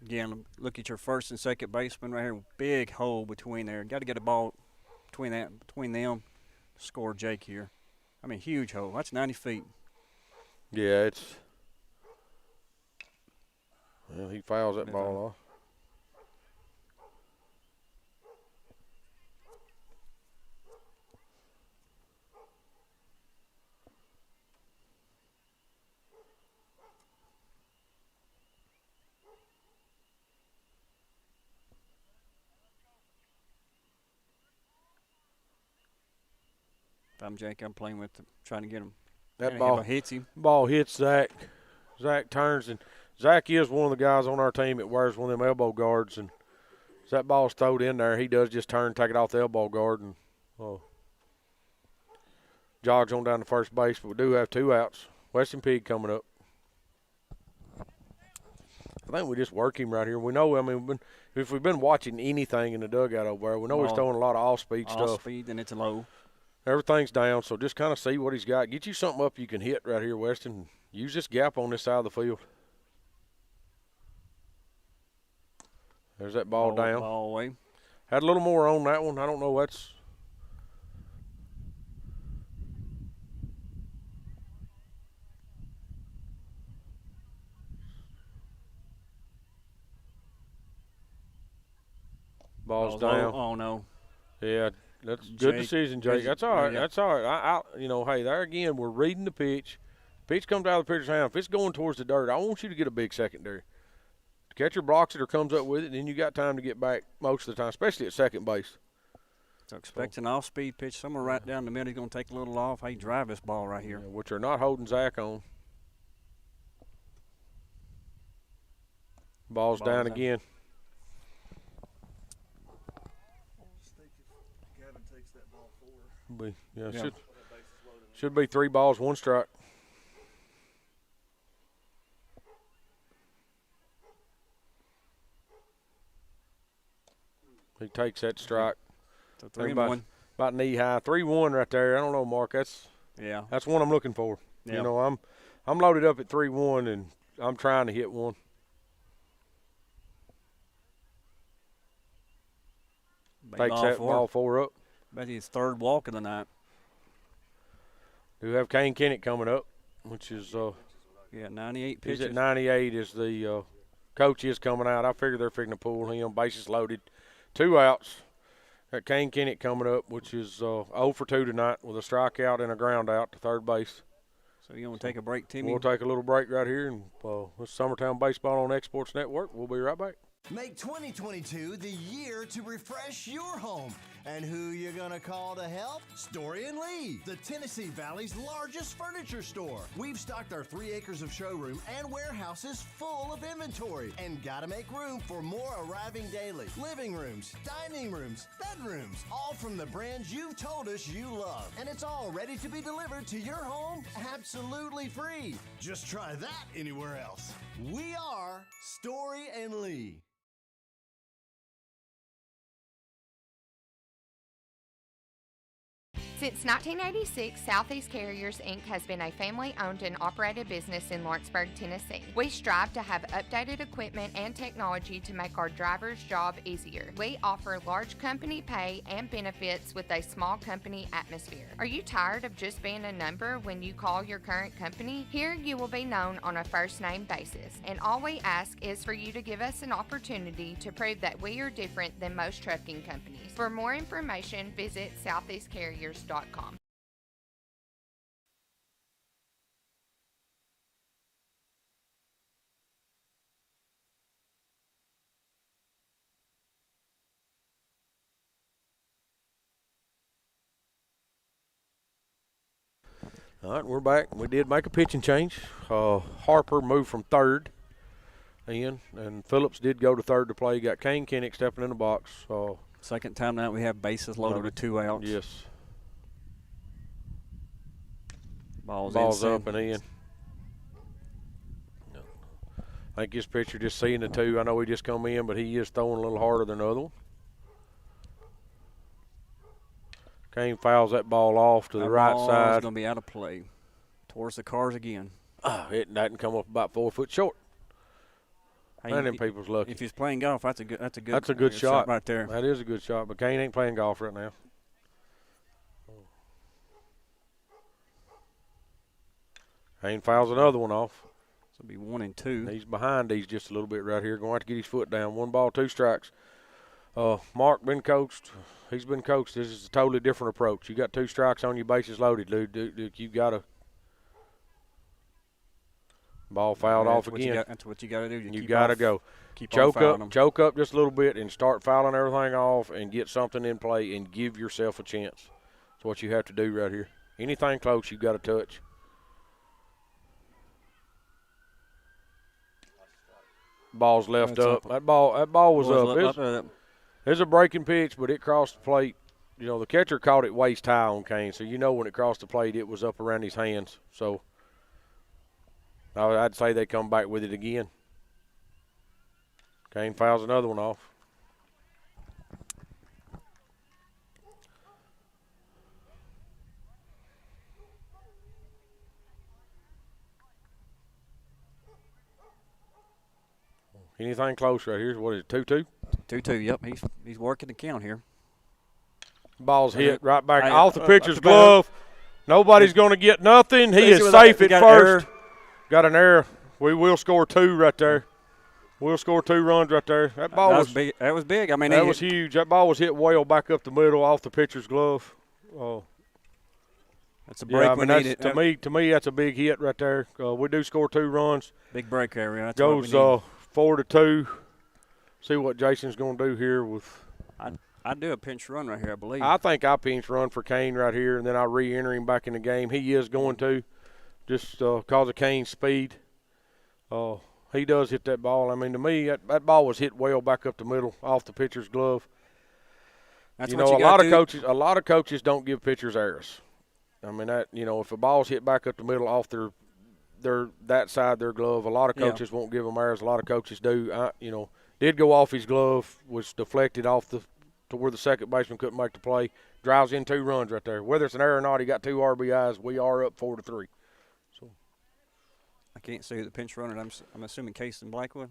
S2: Again, look at your first and second baseman right here. Big hole between there. Got to get a ball between them. Score Jake here. I mean, huge hole. That's 90 feet.
S1: Yeah, he fouls that ball off.
S2: If I'm Jake, I'm playing with him, trying to get him.
S1: That ball
S2: hits him.
S1: Ball hits Zach. Zach turns, and Zach is one of the guys on our team that wears one of them elbow guards. And as that ball's thrown in there, he does just turn, take it off the elbow guard, and jogs on down to first base. But we do have 2 outs. Weston Pig coming up. I think we just work him right here. We know, if we've been watching anything in the dugout over there, we know he's throwing a lot of off-speed stuff.
S2: Off-speed, and it's low.
S1: Everything's down, so just kind of see what he's got. Get you something up you can hit right here, Weston. Use this gap on this side of the field. There's that ball down.
S2: Ball away.
S1: Had a little more on that one. I don't know. That's ball's down.
S2: Oh no.
S1: Yeah. That's good decision, Jake. That's all right.
S2: Yeah.
S1: That's all right. Hey, there again, we're reading the pitch. Pitch comes out of the pitcher's hand. If it's going towards the dirt, I want you to get a big secondary. The catcher blocks it or comes up with it, and then you got time to get back most of the time, especially at second base.
S2: So expect an off-speed pitch somewhere right down the middle. He's going to take a little off. Hey, drive this ball right here.
S1: Yeah, which are not holding Zach on. Ball's down again. Should be 3 balls, 1 strike. He takes that strike.
S2: So 3-1.
S1: About knee high. 3-1 right there. I don't know, Mark. That's one I'm looking for. Yeah. I'm loaded up at 3-1, and I'm trying to hit one. Takes that ball 4 up.
S2: Bet his third walk of the night.
S1: Do have Kane Kennett coming up, which is
S2: 98 pitches.
S1: He's at 98 as the coach is coming out. I figure they're figuring to pull him. Bases loaded. 2 outs. Got Kane Kennett coming up, which is 0 for 2 tonight with a strikeout and a ground out to third base.
S2: So you want to take a break, Timmy?
S1: We'll take a little break right here, and this Summertown Baseball on Exports Network. We'll be right back.
S3: Make 2022 the year to refresh your home. And who you gonna call to help? Story and Lee, the Tennessee Valley's largest furniture store. We've stocked our 3 acres of showroom and warehouses full of inventory, and gotta make room for more arriving daily. Living rooms, dining rooms, bedrooms, all from the brands you've told us you love. And it's all ready to be delivered to your home absolutely free. Just try that anywhere else. We are Story and Lee.
S13: Since 1986, Southeast Carriers, Inc. has been a family-owned and operated business in Lawrenceburg, Tennessee. We strive to have updated equipment and technology to make our drivers' job easier. We offer large company pay and benefits with a small company atmosphere. Are you tired of just being a number when you call your current company? Here you will be known on a first-name basis, and all we ask is for you to give us an opportunity to prove that we are different than most trucking companies. For more information, visit southeastcarriers.com.
S1: All right, we're back. We did make a pitching change. Harper moved from third in, and Phillips did go to third to play. Got Kane Kennett stepping in the box.
S2: Second time now we have bases loaded with 2 outs.
S1: Yes.
S2: Ball's
S1: up and in. I think this pitcher just seeing the 2. I know he just come in, but he is throwing a little harder than the other one. Kane fouls that ball off to the right side.
S2: It's going to be out of play. Towards the cars again.
S1: It didn't come up about 4 foot short. And them people's lucky.
S2: If he's playing golf, that's a good
S1: shot
S2: right there.
S1: That is a good shot, but Kane ain't playing golf right now. Kane fouls another one off.
S2: So it'll be 1 and 2.
S1: He's behind these just a little bit right here. Going to have to get his foot down. 1 ball, 2 strikes. Mark been coached. He's been coached. This is a totally different approach. You got 2 strikes on your bases loaded, dude. You got to. Ball fouled off again.
S2: That's what you got to do.
S1: You got to go. Choke up just a little bit and start fouling everything off and get something in play and give yourself a chance. That's what you have to do right here. Anything close, you got to touch. Ball's left up. That ball was up. It's a breaking pitch, but it crossed the plate. You know, the catcher caught it waist high on Kane, so you know when it crossed the plate, it was up around his hands. So I'd say they come back with it again. Kane fouls another one off. Anything close right here? What is it, 2-2?
S2: 2-2, yep. He's working the count here.
S1: Ball's hit right back off the pitcher's glove. Nobody's going to get nothing. He is safe at first. Got an error. We will score 2 right there. We'll score 2 runs right there. That was
S2: big. That was big. I mean,
S1: that was huge. That ball was hit well back up the middle off the pitcher's glove.
S2: That's a break.
S1: To me, that's a big hit right there. We do score 2 runs.
S2: Big break area. That's
S1: goes 4-2. See what Jason's going to do here with.
S2: I'd do a pinch run right here, I believe.
S1: I think I pinch run for Kane right here, and then I re-enter him back in the game. He is going to, just because of Kane's speed. He does hit that ball. I mean, to me, that ball was hit well back up the middle off the pitcher's glove.
S2: That's
S1: a lot of coaches don't give pitchers errors. I mean, if a ball's hit back up the middle off their that side of their glove, a lot of coaches won't give them errors. A lot of coaches do. Did go off his glove, was deflected off to where the second baseman couldn't make the play. Drives in 2 runs right there. Whether it's an error or not, he got 2 RBIs. We are up 4-3. So
S2: I can't see the pinch runner. I'm assuming Case and Blackwood.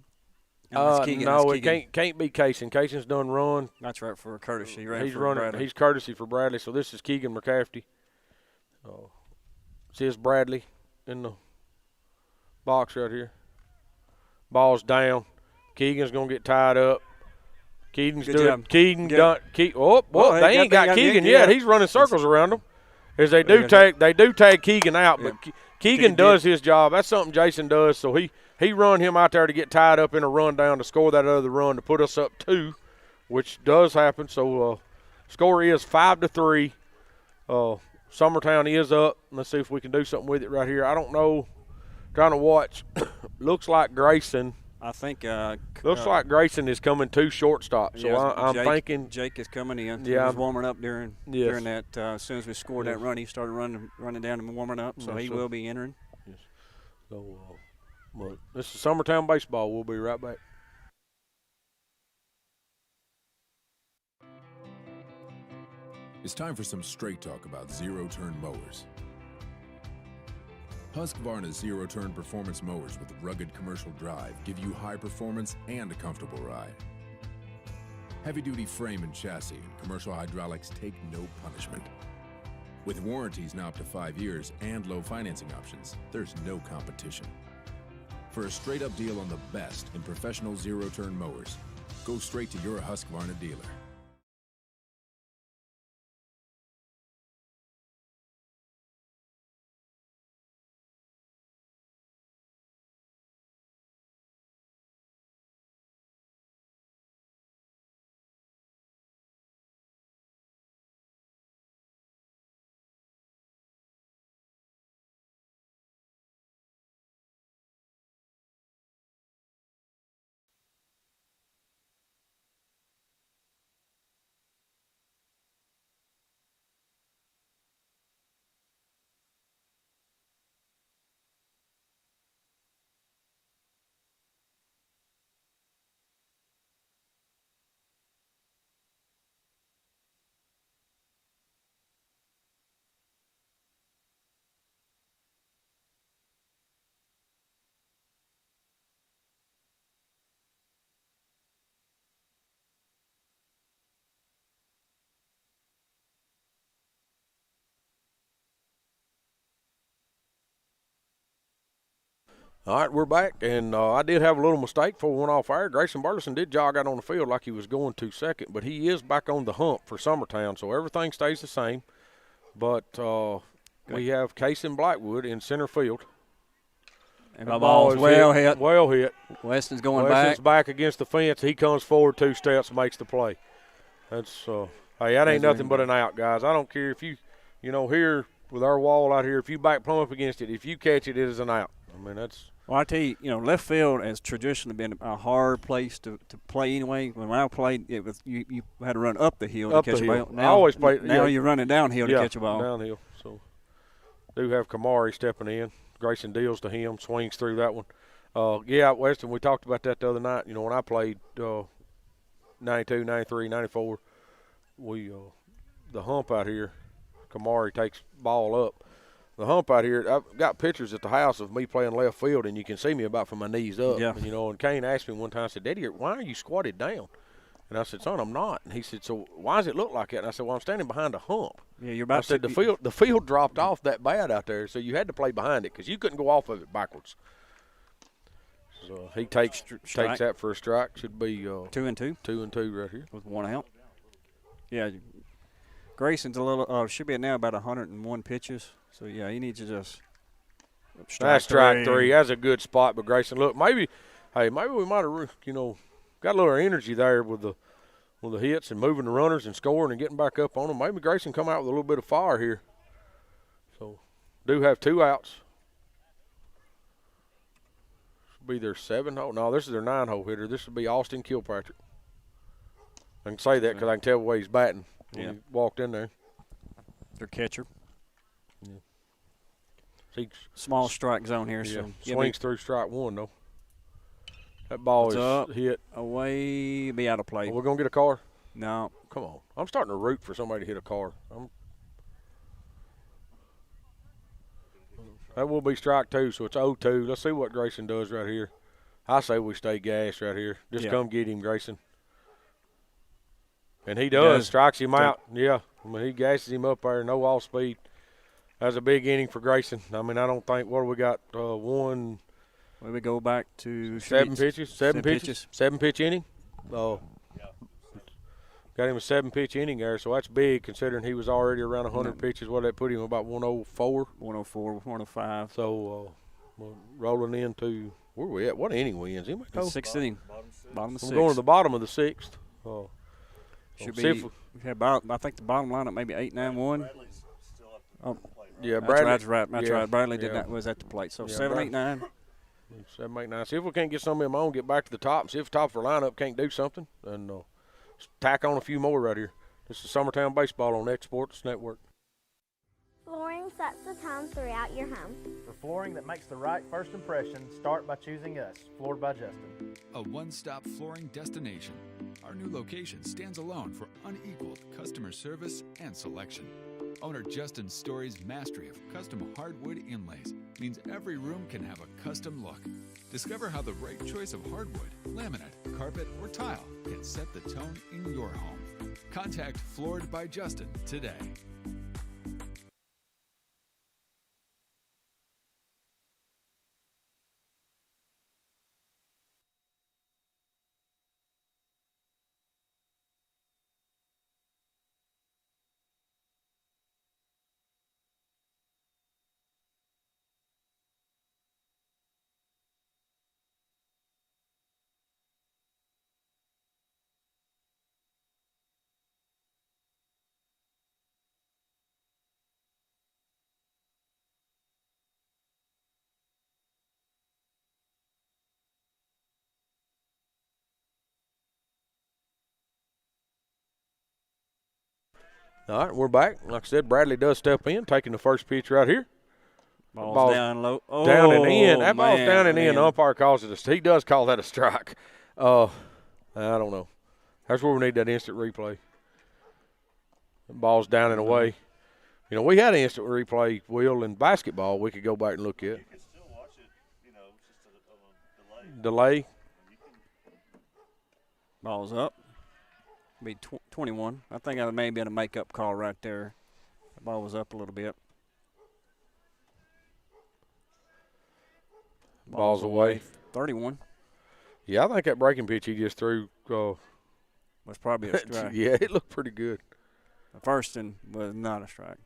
S2: That's Keegan.
S1: No,
S2: That's
S1: it
S2: Keegan.
S1: can't be Kaysen. Kaysen's done run.
S2: That's right for courtesy.
S1: He's running. He's courtesy for Bradley. So this is Keegan McCafferty. Says Bradley in the box right here. Ball's down. Keegan's gonna get tied up. Keegan's
S2: Good
S1: doing.
S2: job.
S1: Keegan
S2: Good.
S1: done. They ain't got Keegan yet. He's running circles around him. As they do tag Keegan out, but Keegan does his job. That's something Jason does. So he run him out there to get tied up in a run down to score that other run to put us up 2, which does happen. So score is 5-3. Summertown is up. Let's see if we can do something with it right here. I don't know. Trying to watch. Looks like Grayson.
S2: I think.
S1: Looks like Grayson is coming to shortstop. So I'm thinking
S2: Jake is coming in.
S1: Yeah,
S2: he was warming up during that. As soon as we scored that run, he started running down and warming up. So he will be entering.
S1: Yes. So, well, this is Summertown baseball. We'll be right back.
S4: It's time for some straight talk about zero-turn mowers. Husqvarna's zero-turn performance mowers with rugged commercial drive give you high performance and a comfortable ride. Heavy-duty frame and chassis and commercial hydraulics take no punishment. With warranties now up to 5 years and low financing options, there's no competition. For a straight-up deal on the best in professional zero-turn mowers, go straight to your Husqvarna dealer.
S1: All right, we're back, and I did have a little mistake before we went off air. Grayson Burleson did jog out on the field like he was going to second, but he is back on the hump for Summertown, so everything stays the same. But we have Case and Blackwood in center field.
S2: And the ball is well hit.
S1: Well hit.
S2: Weston's going
S1: Weston's back against the fence. He comes forward 2 steps, makes the play. That's hey, that ain't nothing but an out, guys. I don't care if you here with our wall out here, if you back plumb up against it, if you catch it, it is an out. I mean, that's.
S2: Well, I tell you, left field has traditionally been a hard place to play anyway. When I played, it was you had to run up the hill to catch a ball. Now,
S1: I always play.
S2: Now you're running downhill to catch a ball.
S1: Downhill. So, do have Kamari stepping in. Grayson deals to him, swings through that one. Weston, we talked about that the other night. When I played 92, 93, 94, the hump out here, Kamari takes ball up. The hump out here, I've got pictures at the house of me playing left field, and you can see me about from my knees up.
S2: Yeah.
S1: And Kane asked me one time, I said, Daddy, why are you squatted down? And I said, son, I'm not. And he said, so why does it look like that? And I said, well, I'm standing behind a hump.
S2: Yeah, you're about.
S1: I said, the field dropped off that bad out there, so you had to play behind it because you couldn't go off of it backwards. So he takes that for a strike. Should be
S2: 2-2.
S1: 2-2 right here
S2: with 1 out. Yeah, Grayson's a little should be at now about 101 pitches. So yeah, he needs to just.
S1: That's strike 3. That's a good spot, but Grayson, look, maybe we might have got a little energy there with the hits and moving the runners and scoring and getting back up on them. Maybe Grayson come out with a little bit of fire here. So, do have 2 outs. Should be their 7-hole. No, this is their 9-hole hitter. This would be Austin Kilpatrick. I can say that because I can tell the way he's batting when he walked in there.
S2: Their catcher.
S1: Yeah.
S2: Small strike zone here.
S1: Yeah.
S2: So
S1: swings through strike 1 though. That ball is
S2: up,
S1: hit.
S2: Away, be out of play.
S1: We're going to get a car?
S2: No.
S1: Come on. I'm starting to root for somebody to hit a car. That will be strike 2, so it's 0-2. Let's see what Grayson does right here. I say we stay gassed right here. Just
S2: Yeah.
S1: come get him, Grayson. And he does. Strikes him out. Yeah. I mean, he gasses him up there. No off speed. That's a big inning for Grayson. I mean, I don't think – what do we got? One –
S2: Well, we go back to
S1: 7 pitches. 7
S2: pitches.
S1: 7-pitch inning. Got him a 7-pitch inning there, so that's big considering he was already around 100 pitches. What did that put him, about 104?
S2: 104, 105.
S1: So we're rolling into – where are we at? What inning we in? Anybody know?
S2: Sixth inning. Bottom of
S1: We're
S2: sixth.
S1: going to the bottom of the sixth.
S2: Should
S1: see
S2: be. I think the bottom lineup maybe 8-9-1. Oh,
S1: yeah, Bradley.
S2: That's right. That's
S1: yeah,
S2: right. Bradley
S1: yeah.
S2: was at the plate. So
S1: Yeah,
S2: 7, 8, 9.
S1: 7, 8, 9. See if we can't get some of them on, get back to the top, and see if the top of our lineup can't do something, and tack on a few more right here. This is Summertown Baseball on Exports Network.
S7: Flooring sets the tone throughout your home.
S8: For flooring that makes the right first impression, start by choosing us, Floored by Justin.
S9: A one-stop flooring destination. Our new location stands alone for unequaled customer service and selection. Owner Justin Story's mastery of custom hardwood inlays means every room can have a custom look. Discover how the right choice of hardwood, laminate, carpet, or tile can set the tone in your home. Contact Floored by Justin today.
S1: All right, we're back. Like I said, Bradley does step in, taking the first pitch right here.
S2: Ball's down low. Oh,
S1: down and in. That ball's
S2: man,
S1: down and in.
S2: man.
S1: The umpire calls it he does call that a strike. I don't know. That's where we need that instant replay. The ball's down and away. You know, we had an instant replay, Will, in basketball we could go back and look at.
S5: You can still watch it, just a delay.
S1: Delay.
S2: Ball's up. Be 21. I think I may have been a make-up call right there. The ball was up a little bit.
S1: Ball's away.
S2: 31.
S1: Yeah, I think that breaking pitch he just threw
S2: was probably a strike.
S1: Yeah, it looked pretty good.
S2: The first one was not a strike.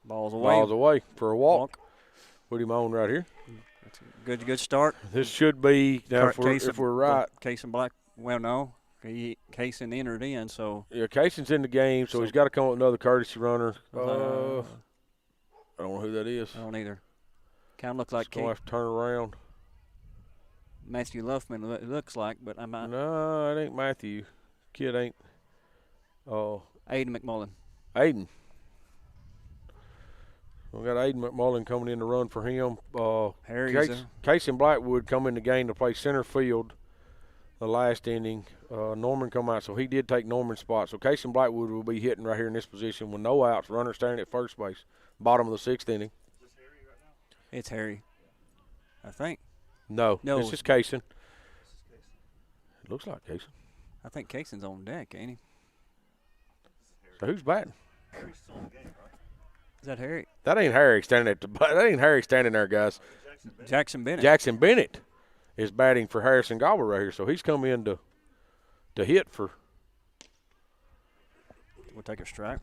S2: Ball's away.
S1: Ball's away for a walk. Put him on right here.
S2: That's a good start.
S1: This should be, now if we're right.
S2: Casey Black, well, no. Casey entered in, so.
S1: Yeah, Casey's in the game, so he's got to come up with another courtesy runner. I don't know who that is.
S2: I don't either. Kind of look like
S1: going to have to turn around.
S2: Matthew Luffman, it looks like, but I'm not.
S1: No, it ain't Matthew. Kid ain't.
S2: Aiden McMullen.
S1: Aiden. We got Aiden McMullen coming in to run for him. Casey and Blackwood come in the game to play center field the last inning. Norman come out, so he did take Norman's spot. So Casey and Blackwood will be hitting right here in this position with no outs, runner standing at first base, bottom of the sixth inning.
S2: It's Harry, I think.
S1: No, it's just Kaysen. It looks like Kaysen.
S2: I think Kaysen's on deck, ain't he?
S1: So who's batting?
S5: Harry's still in the game, right?
S2: Is that Harry?
S1: That ain't Harry standing that ain't Harry standing there, guys.
S2: Jackson Bennett.
S1: Jackson Bennett is batting for Harrison Gobble right here, so he's come in to hit for.
S2: We'll take a strike.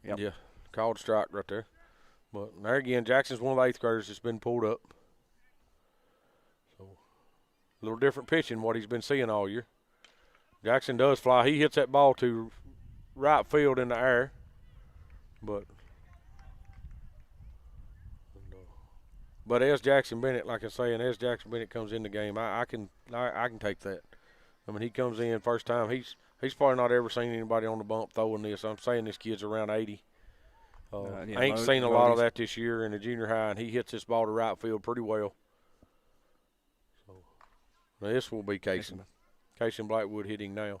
S2: Yep.
S1: Yeah, called strike right there. But there again, Jackson's one of the eighth graders that's been pulled up. So a little different pitching what he's been seeing all year. Jackson does fly. He hits that ball to right field in the air. But as Jackson Bennett, like I say, and as Jackson Bennett comes in the game, I can take that. I mean, he comes in first time. He's probably not ever seen anybody on the bump throwing this. I'm saying this kid's around 80. I ain't seen a lot of that this year in the junior high, and he hits this ball to right field pretty well. So now this will be Casey. Casey Blackwood hitting now.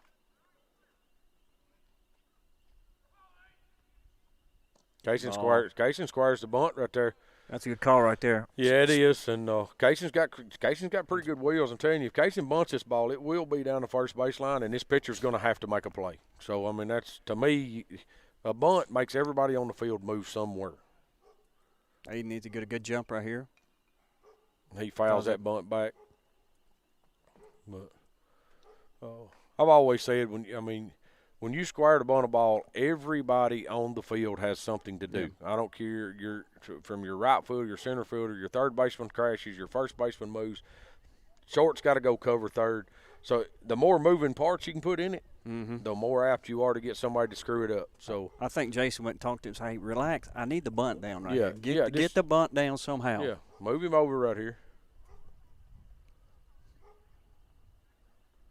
S1: Casey squares the bunt right there.
S2: That's a good call right there.
S1: Yeah, it is. And Cason's got pretty good wheels. I'm telling you, if Cason bunts this ball, it will be down the first baseline, and this pitcher's going to have to make a play. So, I mean, that's, to me, a bunt makes everybody on the field move somewhere.
S2: He needs to get a good jump right here.
S1: He fouls that bunt back. But I've always said, when you square to bunt a ball, everybody on the field has something to do. Yeah. I don't care from your right fielder, your center fielder, your third baseman crashes, your first baseman moves. Short's got to go cover third. So the more moving parts you can put in it, the more apt you are to get somebody to screw it up. So
S2: I think Jason went and talked to him and said, hey, relax. I need the bunt down right here. Get the bunt down somehow.
S1: Yeah, move him over right here.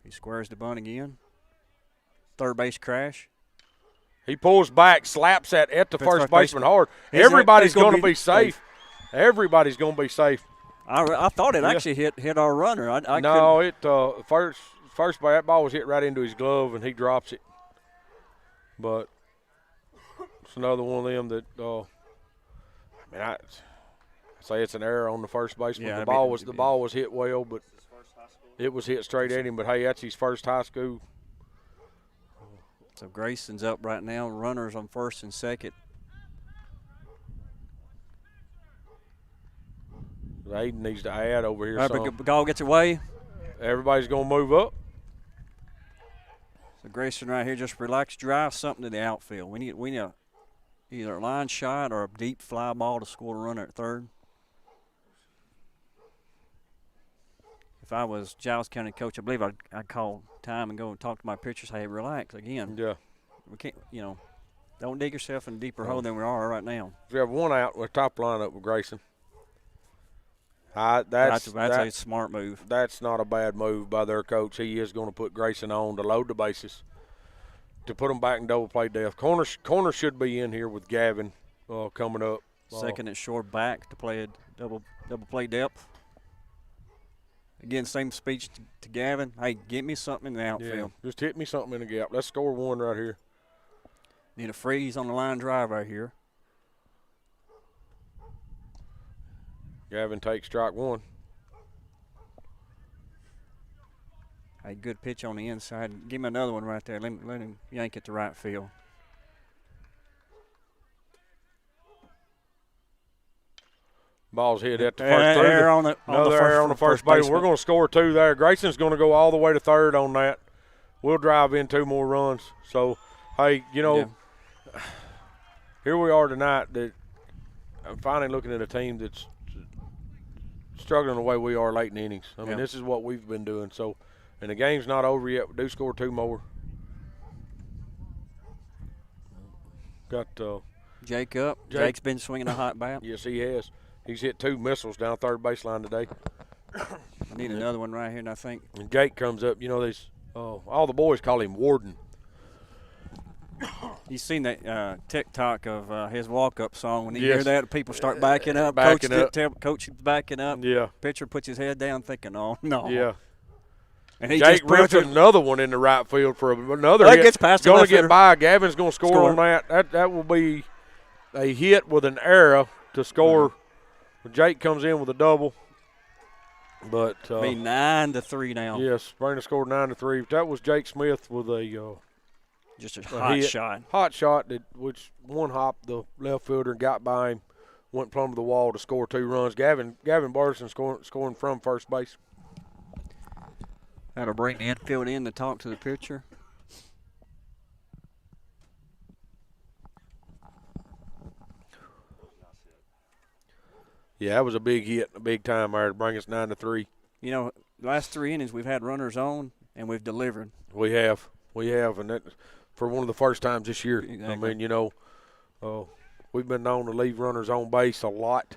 S2: He squares the bunt again. Third base crash.
S1: He pulls back, slaps that at the first baseman hard. Everybody's going to be safe. Everybody's going to be safe.
S2: I thought it actually hit our runner.
S1: First that ball was hit right into his glove, and he drops it. But it's another one of them that I say it's an error on the first baseman. Yeah, the ball was hit well, but it was hit straight at him. But hey, that's his first high school.
S2: So Grayson's up right now. Runners on first and second.
S1: Aiden needs to add over here.
S2: But Gall gets away.
S1: Everybody's going to move up.
S2: So Grayson right here, just relax, drive something to the outfield. We need either a line shot or a deep fly ball to score a runner at third. If I was Giles County coach, I believe I'd call time and go and talk to my pitchers. Hey, relax again.
S1: Yeah.
S2: We can't, don't dig yourself in a deeper hole than we are right now.
S1: We have one out with top lineup with Grayson.
S2: That's a smart move.
S1: That's not a bad move by their coach. He is going to put Grayson on to load the bases, to put them back in double play depth. Corner should be in here with Gavin coming up.
S2: Second and short back to play a double play depth. Again, same speech to Gavin. Hey, get me something in the outfield.
S1: Yeah, just hit me something in the gap. Let's score one right here.
S2: Need a freeze on the line drive right here.
S1: Gavin takes strike one.
S2: Hey, good pitch on the inside. Give him another one right there. Let him yank it to right field.
S1: Ball's hit at the first third. Error on the first base. We're going to score two there. Grayson's going to go all the way to third on that. We'll drive in two more runs. So, hey, here we are tonight. That I'm finally looking at a team that's struggling the way we are late in innings. I mean, this is what we've been doing. So, and the game's not over yet. We do score two more. Got
S2: Jake up. Jake's been swinging a hot bat.
S1: Yes, he has. He's hit two missiles down third baseline today.
S2: I need another one right here, and I think.
S1: And Jake comes up. All the boys call him Warden.
S2: You seen that TikTok of his walk-up song? When you hear that, people start backing up. Coach is backing up.
S1: Yeah.
S2: Pitcher puts his head down thinking, oh, no.
S1: Yeah.
S2: And he
S1: Jake ripped another one in the right field for another hit.
S2: Gets past
S1: going to get by. Gavin's going to score on that. That will be a hit with an error to score. Jake comes in with a double. But
S2: be 9-3 now.
S1: Yes, Springer scored 9-3. That was Jake Smith with a
S2: just a hot shot.
S1: Hot shot which one hopped the left fielder and got by him, went plumb to the wall to score two runs. Gavin Barson scoring from first base.
S2: That'll bring the infield in to talk to the pitcher.
S1: Yeah, that was a big hit, a big time there to bring us 9-3.
S2: Last three innings we've had runners on, and we've delivered.
S1: We have, and that for one of the first times this year.
S2: Exactly.
S1: I mean, we've been known to leave runners on base a lot.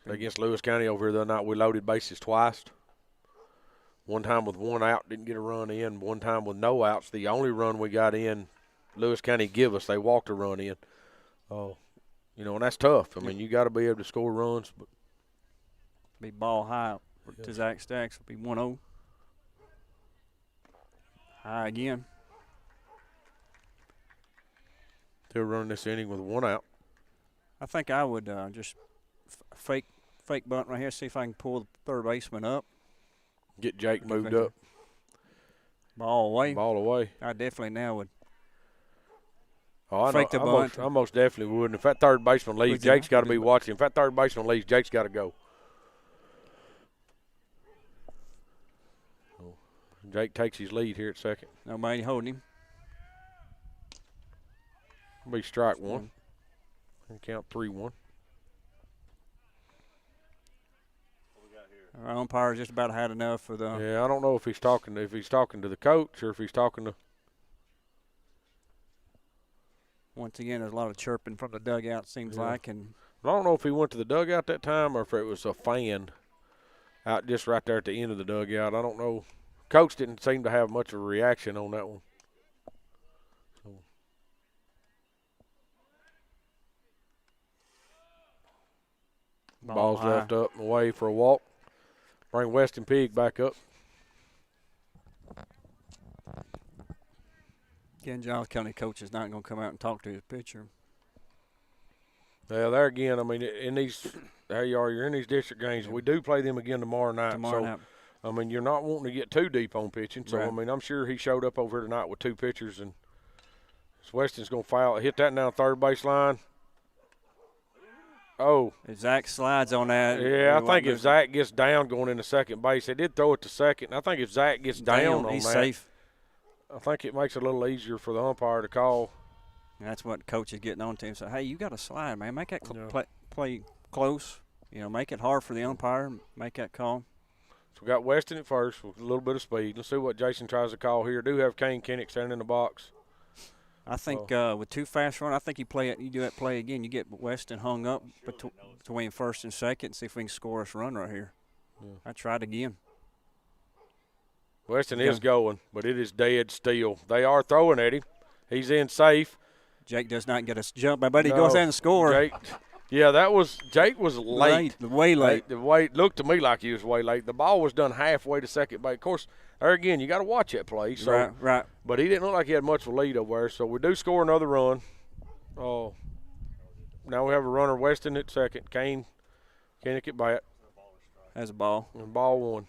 S1: Against Lewis County over here the other night, we loaded bases twice. One time with one out, didn't get a run in. One time with no outs, the only run we got in, Lewis County give us. They walked a run in. And that's tough. I mean, you got to be able to score runs. But
S2: be ball high to Zach Stacks. It'll be 1-0. High again.
S1: Still running this inning with 1 out.
S2: I think I would just fake bunt right here, see if I can pull the third baseman up.
S1: Get Jake moved up.
S2: Ball away.
S1: Ball away.
S2: I definitely now would
S1: fake the bunt. I most definitely would. And if that third baseman leaves, Jake's got to be watching. If that third baseman leaves, Jake's got to go. So Jake takes his lead here at second.
S2: Nobody holding him.
S1: Be strike one. And count 3-1.
S2: Our umpire's just about had enough for the.
S1: Yeah, I don't know if he's talking to the coach or if he's talking to.
S2: Once again, there's a lot of chirping from the dugout, seems like, and
S1: I don't know if he went to the dugout that time or if it was a fan out just right there at the end of the dugout. I don't know. Coach didn't seem to have much of a reaction on that one. So. Ball's left up and away for a walk. Bring Weston Pig back up.
S2: Again, Giles County coach is not going to come out and talk to his pitcher.
S1: Yeah, there again, I mean, in these, there you are, you're in these district games. We do play them again tomorrow night. I mean, you're not wanting to get too deep on pitching. So, I mean, I'm sure he showed up over here tonight with 2 pitchers. And Weston's going to foul, hit that down third base line. Oh.
S2: If Zach slides on that.
S1: Yeah, I think if Zach gets down going into second base, they did throw it to second. I think if Zach gets down on
S2: he's
S1: that,
S2: safe.
S1: I think it makes it a little easier for the umpire to call.
S2: And that's what coach is getting on to him. So, hey, you got to slide, man. Make that play close. You know, make it hard for the umpire. Make that call.
S1: So we got Weston at first with a little bit of speed. Let's see what Jason tries to call here. Do have Kane Kinnick standing in the box.
S2: I think with 2 fast runners, I think you do that play again. You get Weston hung up between first and second and see if we can score us a run right here. Yeah. I tried again.
S1: Weston is going, but it is dead still. They are throwing at him. He's in safe.
S2: Jake does not get a jump, but he goes down and scores.
S1: Jake was late.
S2: Way late.
S1: Looked to me like he was way late. The ball was done halfway to second base. Of course, there again, you got to watch that play. So,
S2: right.
S1: But he didn't look like he had much of a lead over there. So we do score another run. Oh, now we have a runner Weston at second. Kinnick at bat.
S2: Has a ball.
S1: And ball 1.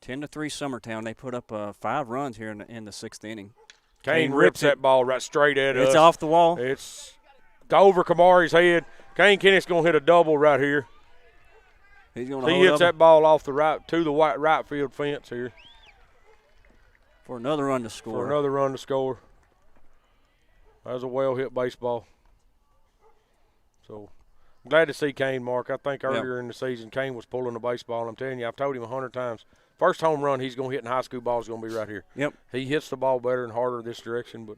S2: 10-3 Summertown. They put up 5 runs here in the 6th inning.
S1: Kane rips that ball right straight at us.
S2: It's off the wall.
S1: It's over Kamari's head. Kane Kinnick's going to hit a double right here.
S2: He's going to
S1: He hits that ball off the right field fence here.
S2: For another run to score.
S1: That was a well-hit baseball. So, I'm glad to see Kane, Mark. I think earlier in the season, Kane was pulling the baseball. I'm telling you, I've told him 100 times. First home run he's going to hit in high school ball is going to be right here.
S2: Yep.
S1: He hits the ball better and harder this direction, but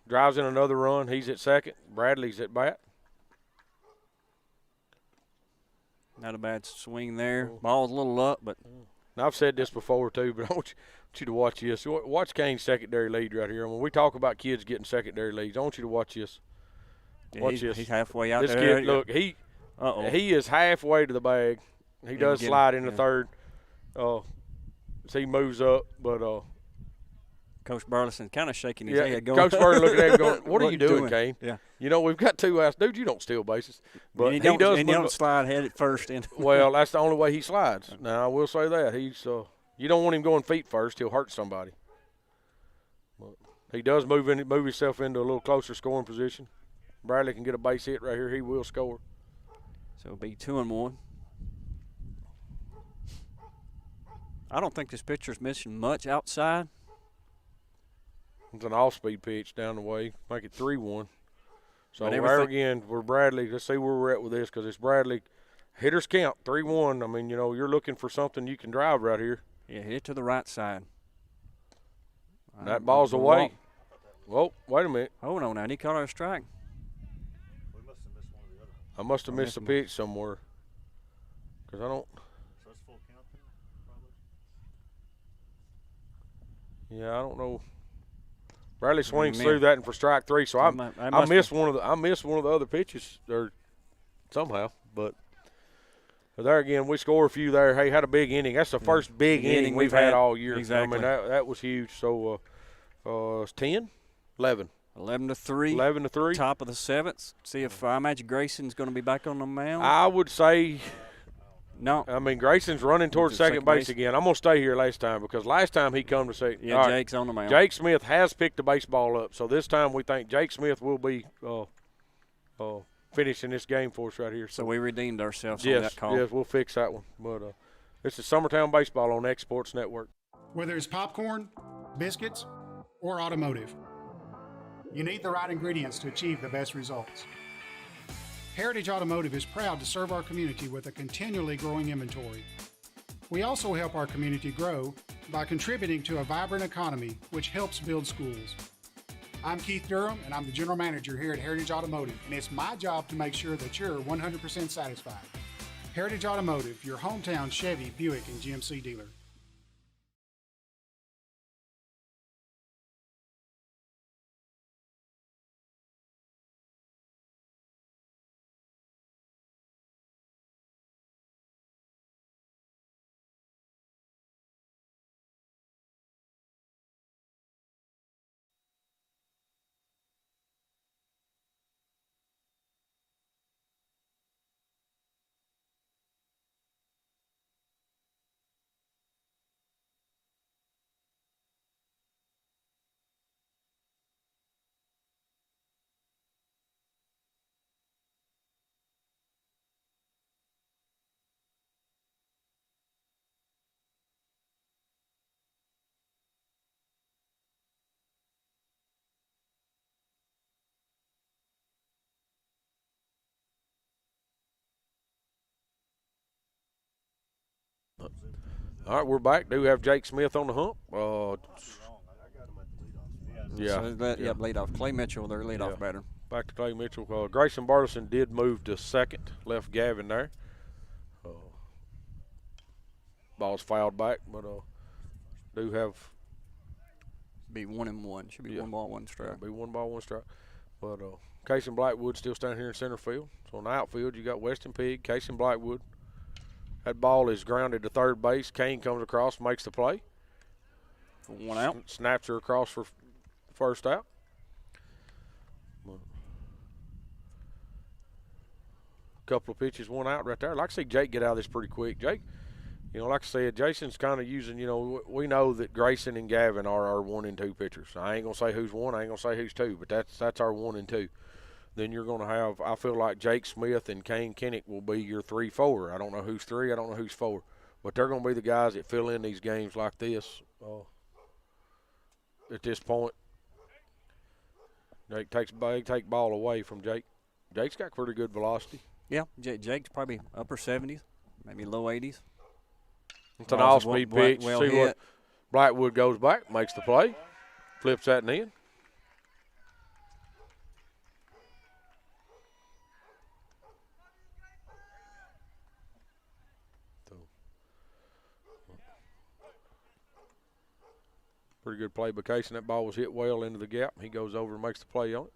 S1: drives in another run. He's at second. Bradley's at bat.
S2: Not a bad swing there. Ball's a little up, but.
S1: Now, I've said this before, too, but I want you to watch this. Watch Kane's secondary lead right here. When we talk about kids getting secondary leads, I want you to watch this. Watch this.
S2: He's halfway out
S1: this
S2: there.
S1: Kid, look, he is halfway to the bag. He does slide into third. He moves up, but
S2: Coach Burleson kind of shaking his head, going.
S1: Coach Burleson looking at him going, "What are you doing, Kane?"
S2: Yeah.
S1: You know, we've got 2 outs, dude. You don't steal bases, but
S2: and he does. And you don't slide head at first.
S1: Well, that's the only way he slides. Now I will say that he's. You don't want him going feet first; he'll hurt somebody. But he does move himself into a little closer scoring position. Bradley can get a base hit right here. He will score.
S2: So it'll be 2-1. I don't think this pitcher's missing much outside.
S1: It's an off-speed pitch down the way. Make it 3-1. So
S2: there
S1: again, we're Bradley. Let's see where we're at with this because it's Bradley. Hitters count 3-1. I mean, you're looking for something you can drive right here.
S2: Yeah, hit it to the right side.
S1: That ball's away. Whoa, wait a minute.
S2: Hold on now. He caught a strike.
S1: I must have missed a pitch somewhere because I don't. Yeah, I don't know. Bradley swings through that and for strike 3, so I missed one of the other pitches or somehow. But there again, we score a few there. Hey, had a big inning. That's the first big inning we've had all year.
S2: Exactly.
S1: I mean that was huge. So it's 10, 11.
S2: 11-3.
S1: 11-3.
S2: Top of the 7th. See if I imagine Grayson's going to be back on the mound.
S1: I would say
S2: no.
S1: I mean, Grayson's running towards second base again. I'm going to stay here last time because last time he come to say,
S2: yeah,
S1: all
S2: Jake's on the mound.
S1: Jake Smith has picked the baseball up, so this time we think Jake Smith will be finishing this game for us right here.
S2: So we redeemed ourselves
S1: yes,
S2: on that call.
S1: Yes, we'll fix that one. But this is Summertown Baseball on X Sports Network.
S6: Whether it's popcorn, biscuits, or automotive, you need the right ingredients to achieve the best results. Heritage Automotive is proud to serve our community with a continually growing inventory. We also help our community grow by contributing to a vibrant economy, which helps build schools. I'm Keith Durham, and I'm the General Manager here at Heritage Automotive, and it's my job to make sure that you're 100% satisfied. Heritage Automotive, your hometown Chevy, Buick, and GMC dealer.
S1: All right, we're back. Do have Jake Smith on the hump. Yeah.
S2: So leadoff. Clay Mitchell, their leadoff batter.
S1: Back to Clay Mitchell. Grayson Bartleson did move to second, left Gavin there. Ball's fouled back, but do have.
S2: Be 1-1. Should be 1 ball, 1 strike.
S1: Be 1 ball, 1 strike. But Casey Blackwood still standing here in center field. So in the outfield, you got Weston Pigg, Casey Blackwood. That ball is grounded to third base. Kane comes across, makes the play.
S2: For 1 out.
S1: Snaps her across for first out. Couple of pitches, 1 out right there. I'd like to see Jake get out of this pretty quick. Jake, like I said, Jason's kind of using, we know that Grayson and Gavin are our 1 and 2 pitchers. I ain't going to say who's 1, I ain't going to say who's 2, but that's our 1 and 2. Then you're going to have, I feel like Jake Smith and Kane Kinnick will be your 3-4. I don't know who's 3, I don't know who's 4. But they're going to be the guys that fill in these games like this at this point. Jake take ball away from Jake. Jake's got pretty good velocity.
S2: Yeah, Jake's probably upper 70s, maybe low 80s.
S1: It's an off-speed pitch.
S2: Well
S1: See
S2: hit.
S1: what Blackwood goes back, makes the play, flips that in. Pretty good play by Casey. That ball was hit well into the gap. He goes over and makes the play on it.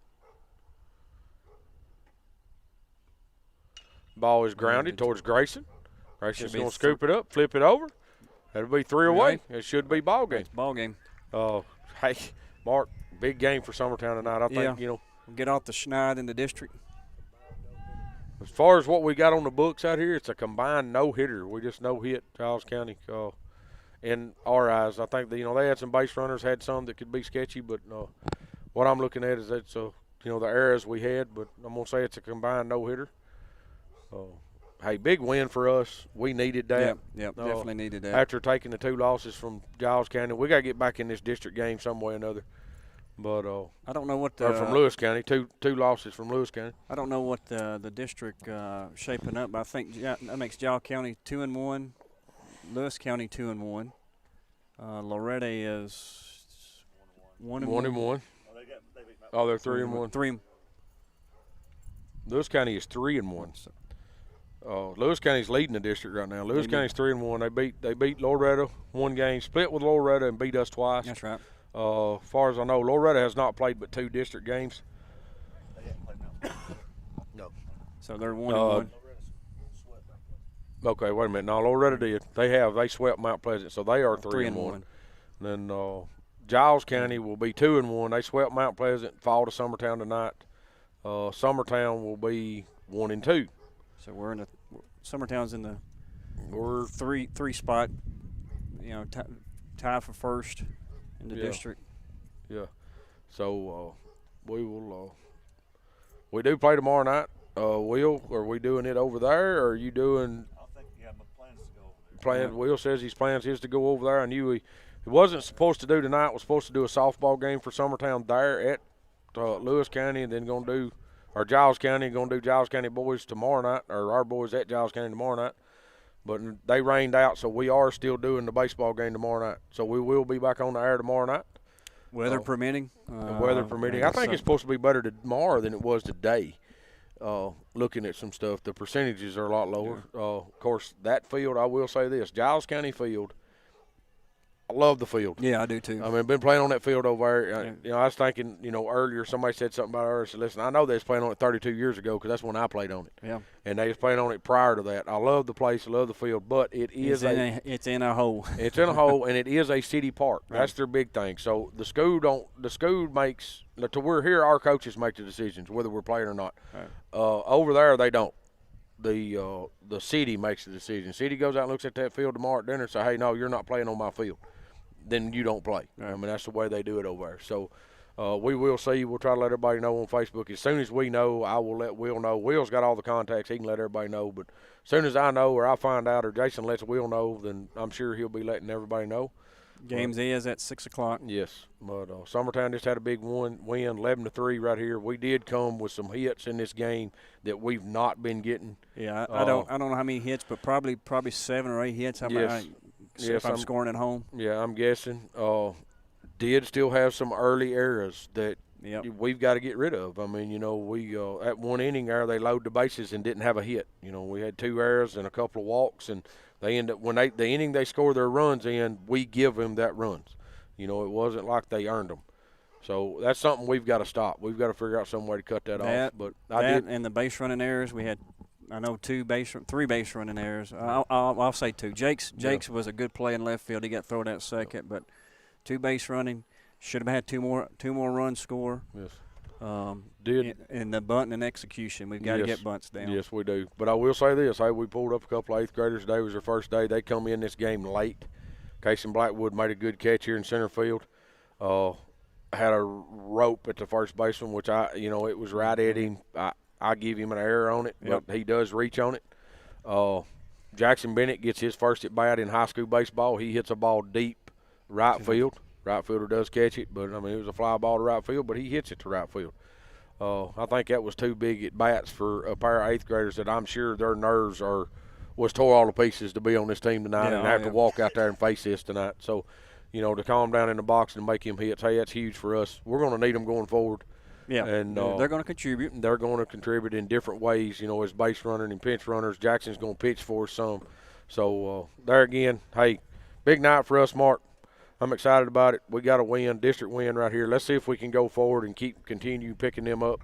S1: Ball is grounded towards Grayson. Grayson's going to scoop it up, flip it over. That'll be 3 away. It should be ball game.
S2: Ball game.
S1: Hey, Mark, big game for Summertown tonight. I think,
S2: Get off the schneid in the district.
S1: As far as what we got on the books out here, it's a combined no-hitter. We just no-hit Giles County in our eyes. I think, they had some base runners, had some that could be sketchy, but what I'm looking at is that's, the errors we had, but I'm going to say it's a combined no-hitter. Hey, big win for us. We needed that.
S2: Yep, definitely needed that.
S1: After taking the 2 losses from Giles County, we got to get back in this district game some way or another. But
S2: I don't know what
S1: from Lewis County, two losses from Lewis County.
S2: I don't know what the district shaping up, but I think that makes Giles County 2-1, Lewis County 2-1. Loretta is 1-1.
S1: Oh, they're 3-1.
S2: 3.
S1: Lewis County is 3-1. Lewis County's leading the district right now. Lewis County's 3-1. They beat Loretta 1 game, split with Loretta, and beat us twice.
S2: That's right.
S1: As far as I know, Loretta has not played but 2 district games.
S2: No. So they're 1-1.
S1: Okay, wait a minute. No, Loretta did. They swept Mount Pleasant, so they are 3-1. Then Giles County will be 2-1. They swept Mount Pleasant, fall to Summertown tonight. Summertown will be 1-2.
S2: So we're in the Summertown's in the
S1: we're
S2: three spot. You know, tie for first in the district.
S1: Yeah. So we will. We do play tomorrow night. Will, are we doing it over there, or are you doing?
S5: I think my plans to go over there.
S1: Will says his plans is to go over there. I knew he wasn't supposed to do tonight. Was supposed to do a softball game for Summertown there at Lewis County, and then going to do, or Giles County, going to do Giles County boys tomorrow night, or our boys at Giles County tomorrow night. But they rained out, so we are still doing the baseball game tomorrow night. So we will be back on the air tomorrow night.
S2: Weather permitting.
S1: Weather permitting. I think it's supposed to be better tomorrow than it was today. Looking at some stuff, the percentages are a lot lower. Of course, that field, I will say this, Giles County field, I love the field.
S2: Yeah, I do too.
S1: I mean, I've been playing on that field over there. You know, I was thinking, earlier somebody said something about it. I said, listen, I know they was playing on it 32 years ago because that's when I played on it.
S2: Yeah.
S1: And they was playing on it prior to that. I love the place. I love the field, but it's
S2: in a hole.
S1: It's in a hole, and it is a city park. Right. That's their big thing. So the school makes to we're here. Our coaches make the decisions whether we're playing or not.
S2: Right.
S1: Over there, they don't. The city makes the decision. City goes out and looks at that field tomorrow at dinner and say, hey, no, you're not playing on my field. Then you don't play. Right. I mean, that's the way they do it over there. So we will see. We'll try to let everybody know on Facebook. As soon as we know, I will let Will know. Will's got all the contacts. He can let everybody know. But as soon as I know or I find out or Jason lets Will know, then I'm sure he'll be letting everybody know.
S2: Games is at 6 o'clock.
S1: Yes. But Summertown just had a big win, 11-3 right here. We did come with some hits in this game that we've not been getting.
S2: Yeah, I don't know how many hits, but probably 7 or 8 hits. If I'm scoring at home.
S1: Yeah, I'm guessing. Did still have some early errors that we've got to get rid of. I mean, we at one inning there they load the bases and didn't have a hit. We had 2 errors and a couple of walks, and they end up when the inning they score their runs in, we give them that runs. It wasn't like they earned them. So that's something we've got to stop. We've got to figure out some way to cut that off. But
S2: and the base running errors we had. I know 3 base running errors. I'll say 2. Jake's was a good play in left field. He got thrown out second, but 2 base running. Should have had 2 more runs score.
S1: Yes.
S2: In the bunting and execution, we've got to get bunts down.
S1: Yes, we do. But I will say this: we pulled up a couple of 8th graders today. It was their first day. They come in this game late. Casey Blackwood made a good catch here in center field. Had a rope at the first baseman, which it was right at him. I give him an error on it, but he does reach on it. Jackson Bennett gets his first at bat in high school baseball. He hits a ball deep right field. Right fielder does catch it, but, it was a fly ball to right field, but he hits it to right field. I think that was 2 big at bats for a pair of 8th graders that I'm sure their nerves was tore all to pieces to be on this team tonight and have to walk out there and face this tonight. So, to calm down in the box and make him hits, hey, that's huge for us. We're going to need them going forward.
S2: Yeah,
S1: and
S2: they're going to contribute.
S1: They're going to contribute in different ways, as base runner and pinch runners. Jackson's going to pitch for us some. So, there again, hey, big night for us, Mark. I'm excited about it. We got a win, district win right here. Let's see if we can go forward and continue picking them up.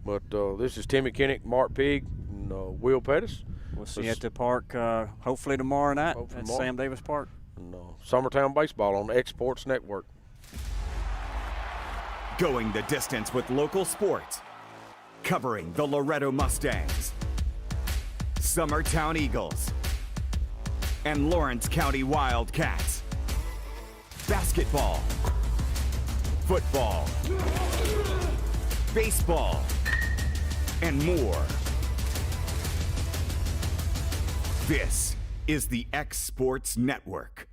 S1: But this is Timmy Kinnick, Mark Pigg, and Will Pettis.
S2: We'll see you at the park hopefully tomorrow night at Sam Davis Park.
S1: And, Summertown Baseball on the Exports Network.
S11: Going the distance with local sports. Covering the Loretto Mustangs, Summertown Eagles, and Lawrence County Wildcats. Basketball, football, baseball, and more. This is the X Sports Network.